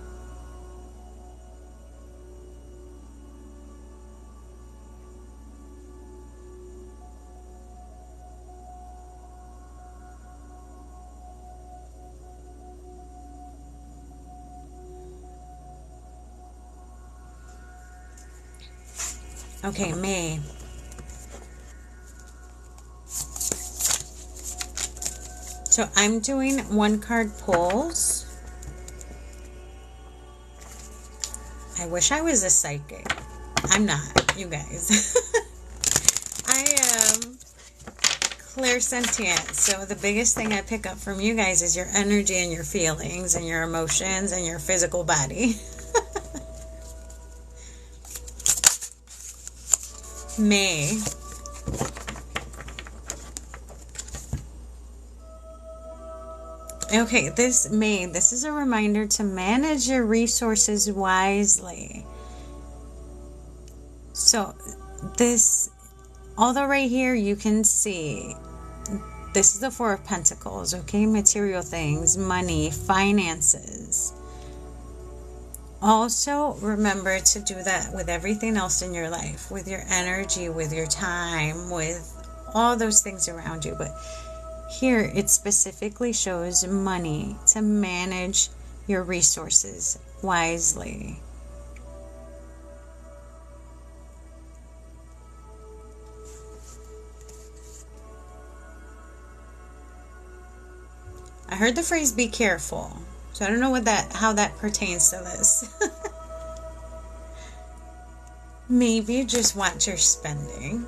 Okay, May. So I'm doing 1-card pulls. I wish I was a psychic. I'm not, you guys. I am clairsentient. So the biggest thing I pick up from you guys is your energy and your feelings and your emotions and your physical body. May. Okay, this is a reminder to manage your resources wisely. So this, although right here you can see, this is the 4 of Pentacles, okay? Material things, money, finances. Also, remember to do that with everything else in your life, with your energy, with your time, with all those things around you. But here, it specifically shows money, to manage your resources wisely. I heard the phrase "be careful," so I don't know how that pertains to this. Maybe just watch your spending.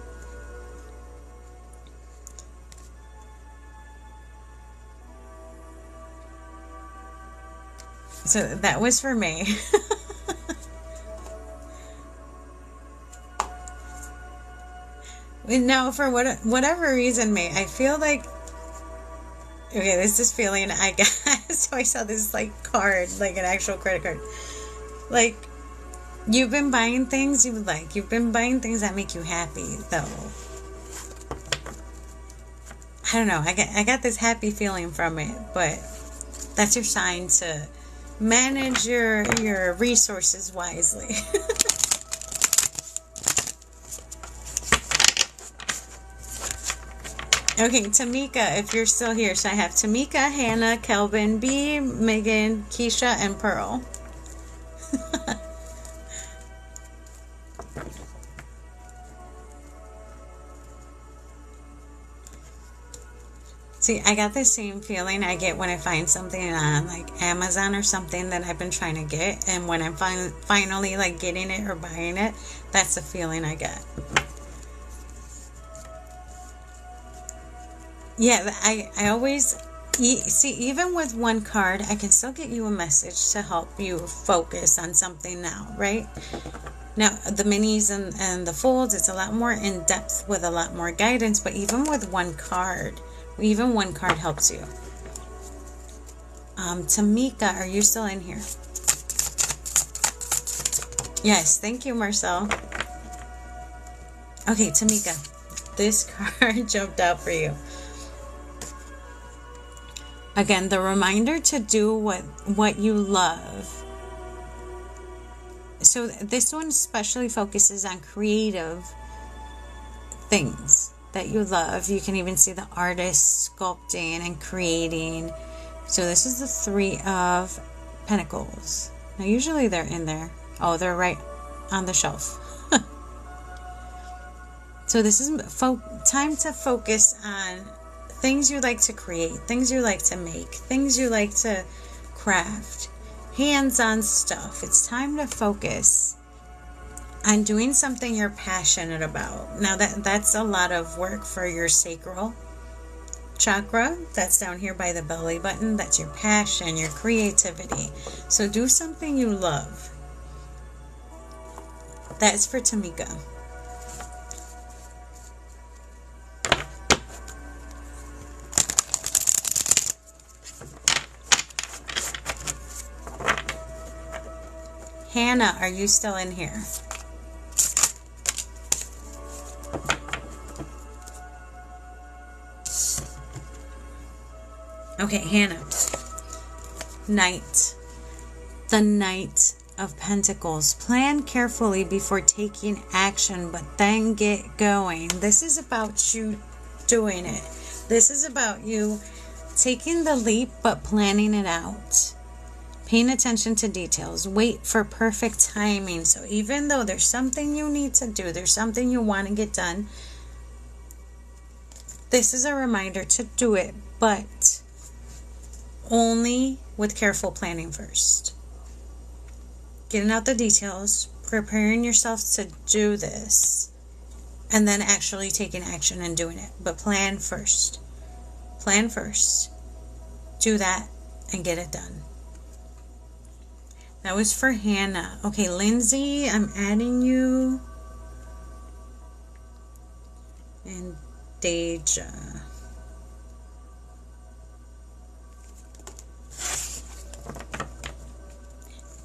So that was for me. Now, for whatever reason, May, I feel like, okay, this is feeling I got. So I saw this like card, like an actual credit card. Like, you've been buying things you like. You've been buying things that make you happy, though. I don't know. I got this happy feeling from it, but that's your sign to manage your resources wisely. Okay, Tamika, if you're still here. So I have Tamika, Hannah, Kelvin, B, Megan, Keisha, and Pearl. See, I got the same feeling I get when I find something on like Amazon or something that I've been trying to get, and when I'm finally like getting it or buying it, that's the feeling I get. Yeah, I always see, even with 1 card, I can still get you a message to help you focus on something now, right? Now, the minis and the folds, it's a lot more in depth with a lot more guidance, but even with 1 card, even 1 card helps you. Tamika, are you still in here? Yes, thank you, Marcel. Okay, Tamika, this card jumped out for you. Again, the reminder to do what you love. So this one especially focuses on creative things that you love. You can even see the artist sculpting and creating. So this is the 3 of Pentacles. Now usually they're in there. Oh, they're right on the shelf. So this is time to focus on things you like to create, things you like to make, things you like to craft, hands-on stuff. It's time to focus on doing something you're passionate about. Now that's a lot of work for your sacral. chakra, that's down here by the belly button. That's your passion, your creativity. So do something you love. That's for Tamika. Hannah, are you still in here? Okay, Hannah. Knight. The Knight of Pentacles. Plan carefully before taking action, but then get going. This is about you doing it. This is about you taking the leap, but planning it out. Paying attention to details. Wait for perfect timing. So even though there's something you need to do, there's something you want to get done, this is a reminder to do it, but only with careful planning first. Getting out the details, preparing yourself to do this, and then actually taking action and doing it. But plan first. Plan first. Do that and get it done. That was for Hannah. Okay, Lindsay, I'm adding you. And Deja.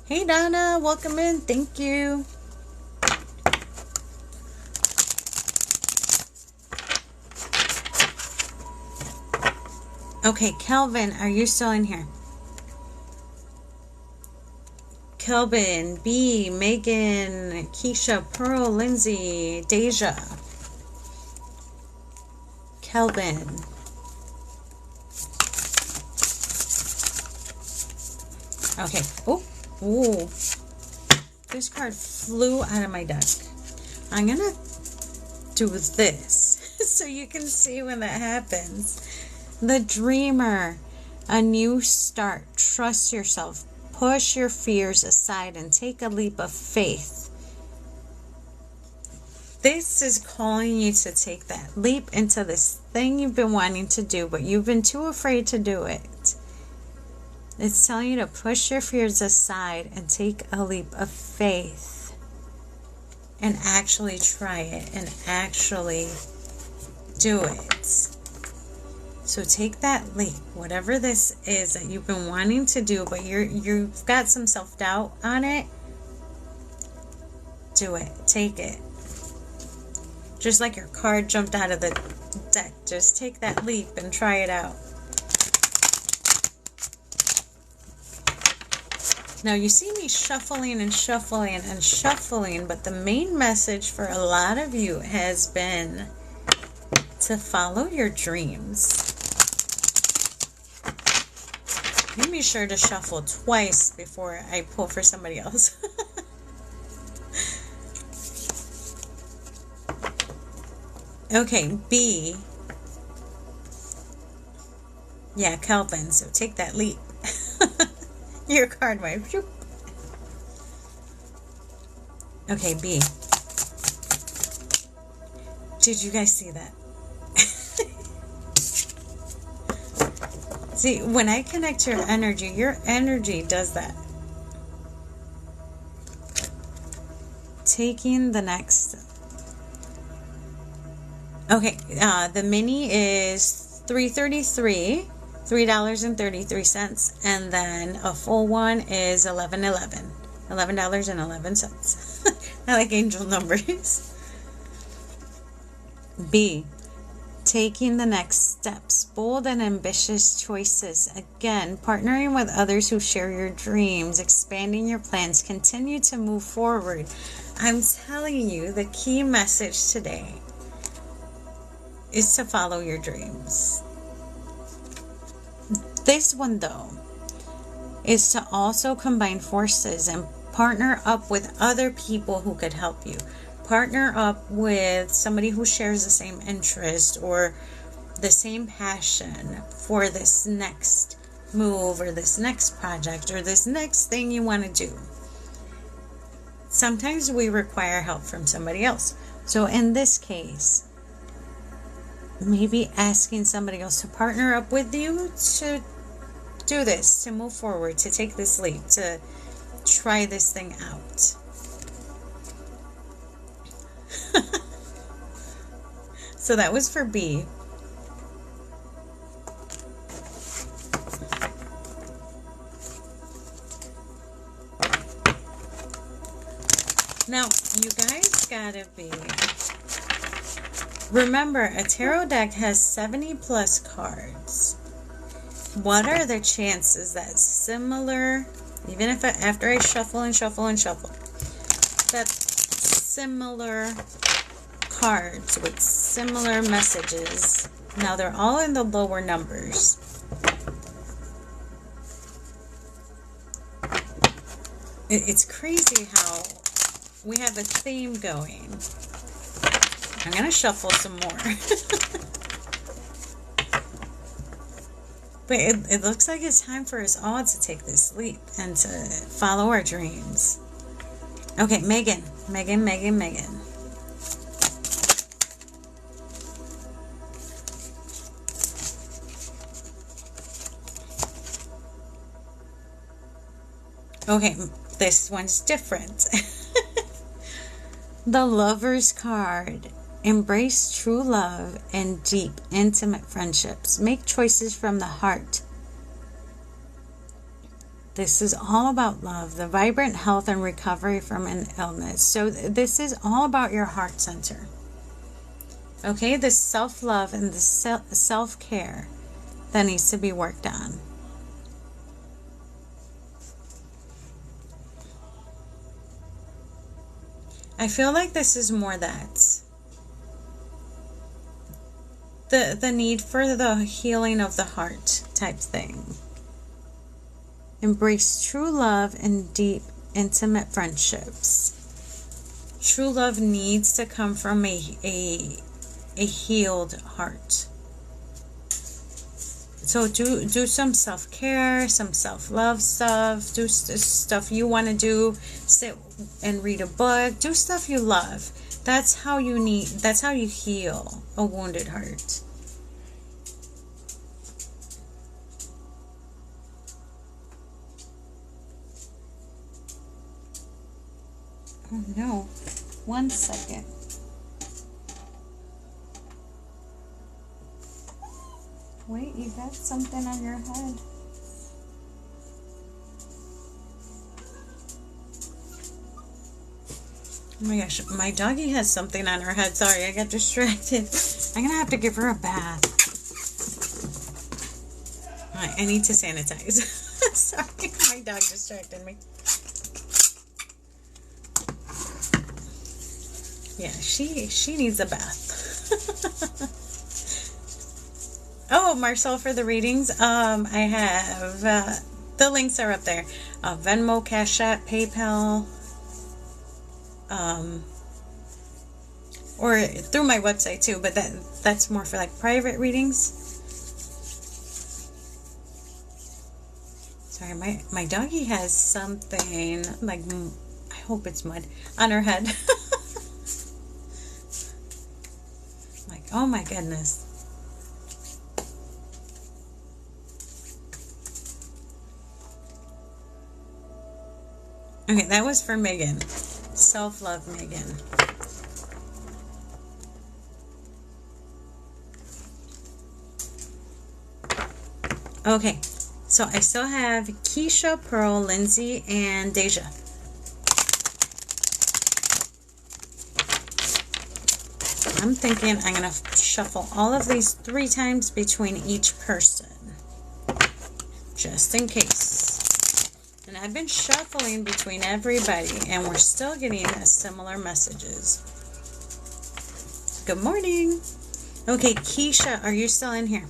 Hey Donna, welcome in. Thank you. Okay, Kelvin, are you still in here? Kelvin, B, Megan, Keisha, Pearl, Lindsay, Deja. Kelvin. Okay. Oh. Ooh. This card flew out of my deck. I'm going to do this so you can see when that happens. The Dreamer. A new start. Trust yourself. Push your fears aside and take a leap of faith. This is calling you to take that leap into this thing you've been wanting to do, but you've been too afraid to do it. It's telling you to push your fears aside and take a leap of faith and actually try it and actually do it. So take that leap, whatever this is that you've been wanting to do, but you've got some self-doubt on it. Do it. Take it. Just like your card jumped out of the deck. Just take that leap and try it out. Now you see me shuffling and shuffling and shuffling, but the main message for a lot of you has been to follow your dreams. You be sure to shuffle twice before I pull for somebody else. Okay, B. Yeah, Kelvin, so take that leap. Your card wipe. Okay, B. Did you guys see that? See, when I connect your energy does that. Taking the next. Okay, the mini is $3.33, $3.33, and then a full one is $11.11. I like angel numbers. B, taking the next steps, bold and ambitious choices. Again, partnering with others who share your dreams, expanding your plans, continue to move forward. I'm telling you, the key message today is to follow your dreams. This one, though, is to also combine forces and partner up with other people who could help you. Partner up with somebody who shares the same interest or the same passion for this next move or this next project or this next thing you want to do. Sometimes we require help from somebody else. So in this case, maybe asking somebody else to partner up with you to do this, to move forward, to take this leap, to try this thing out. So that was for B. Now, you guys gotta be... Remember, a tarot deck has 70 plus cards. What are the chances that similar, even if after I shuffle and shuffle and shuffle, that similar cards with similar messages, now they're all in the lower numbers. It's crazy how we have a theme going. I'm going to shuffle some more. But it looks like it's time for us all to take this leap and to follow our dreams. Okay, Megan. Okay, this one's different. The Lover's card. Embrace true love and deep, intimate friendships. Make choices from the heart. This is all about love, the vibrant health and recovery from an illness. So this is all about your heart center. Okay, the self-love and the self-care that needs to be worked on. I feel like this is more that. The need for the healing of the heart type thing. Embrace true love and deep, intimate friendships. True love needs to come from a healed heart. So do some self-care, some self-love stuff. Do stuff you want to do. Sit and read a book. Do stuff you love. That's how you heal a wounded heart. Oh no. 1 second. Wait, you got something on your head. Oh my gosh, my doggy has something on her head. Sorry, I got distracted. I'm going to have to give her a bath. I need to sanitize. Sorry, my dog distracted me. Yeah, she needs a bath. Oh, Marcel, for the readings, I have, the links are up there. Venmo, Cash App, PayPal, or through my website too, but that's more for like private readings. Sorry, my doggy has something, like, I hope it's mud, on her head. Like, oh my goodness. Okay, that was for Megan. Self-love, Megan. Okay, so I still have Keisha, Pearl, Lindsay, and Deja. I'm thinking I'm going to shuffle all of these 3 times between each person. Just in case. And I've been shuffling between everybody, and we're still getting similar messages. Good morning. Okay, Keisha, are you still in here?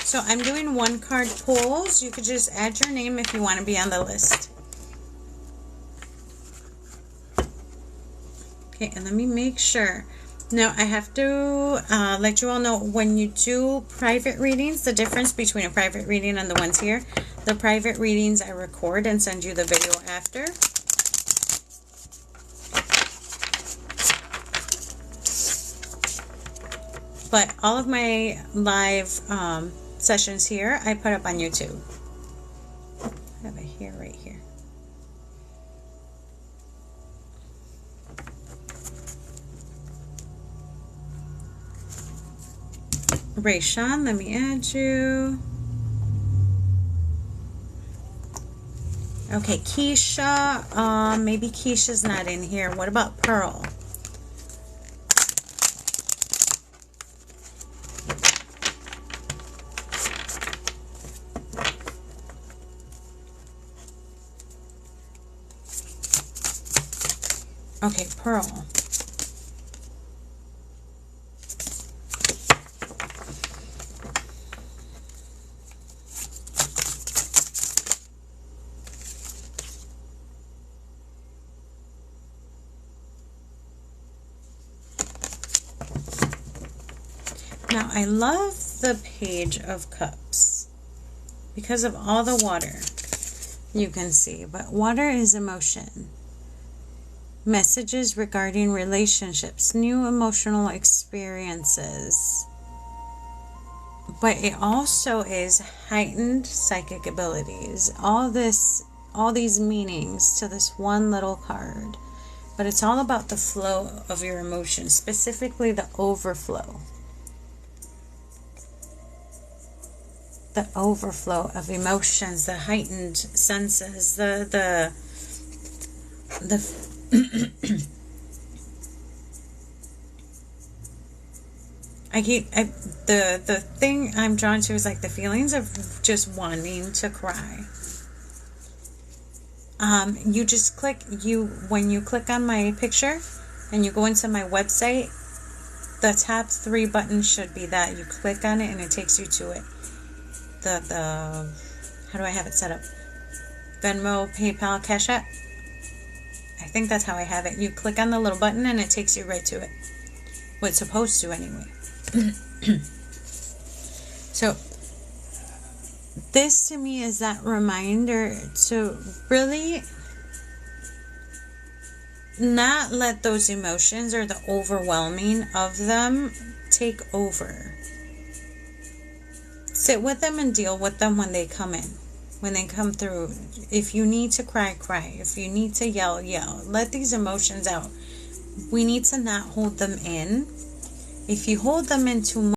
So I'm doing 1-card pulls. You could just add your name if you want to be on the list. Okay, and let me make sure. Now, I have to let you all know, when you do private readings, the difference between a private reading and the ones here. The private readings I record and send you the video after. But all of my live sessions here, I put up on YouTube. I have it here, right here. Rayshawn, let me add you. Okay, Keisha. Maybe Keisha's not in here. What about Pearl? Okay, Pearl. Now, I love the Page of Cups because of all the water you can see. But water is emotion. Messages regarding relationships, new emotional experiences. But it also is heightened psychic abilities. All these meanings to this one little card. But it's all about the flow of your emotions, specifically the overflow. The overflow of emotions, the heightened senses, the the thing I'm drawn to is like the feelings of just wanting to cry. You just when you click on my picture and you go into my website, the top 3 buttons should be that. You click on it and it takes you to it. How do I have it set up? Venmo, PayPal, Cash App. I think that's how I have it. You click on the little button and it takes you right to it. Well, it's supposed to anyway. So this to me is that reminder to really not let those emotions or the overwhelming of them take over. Sit with them and deal with them when they come in. When they come through. If you need to cry, cry. If you need to yell, yell. Let these emotions out. We need to not hold them in. If you hold them in too much,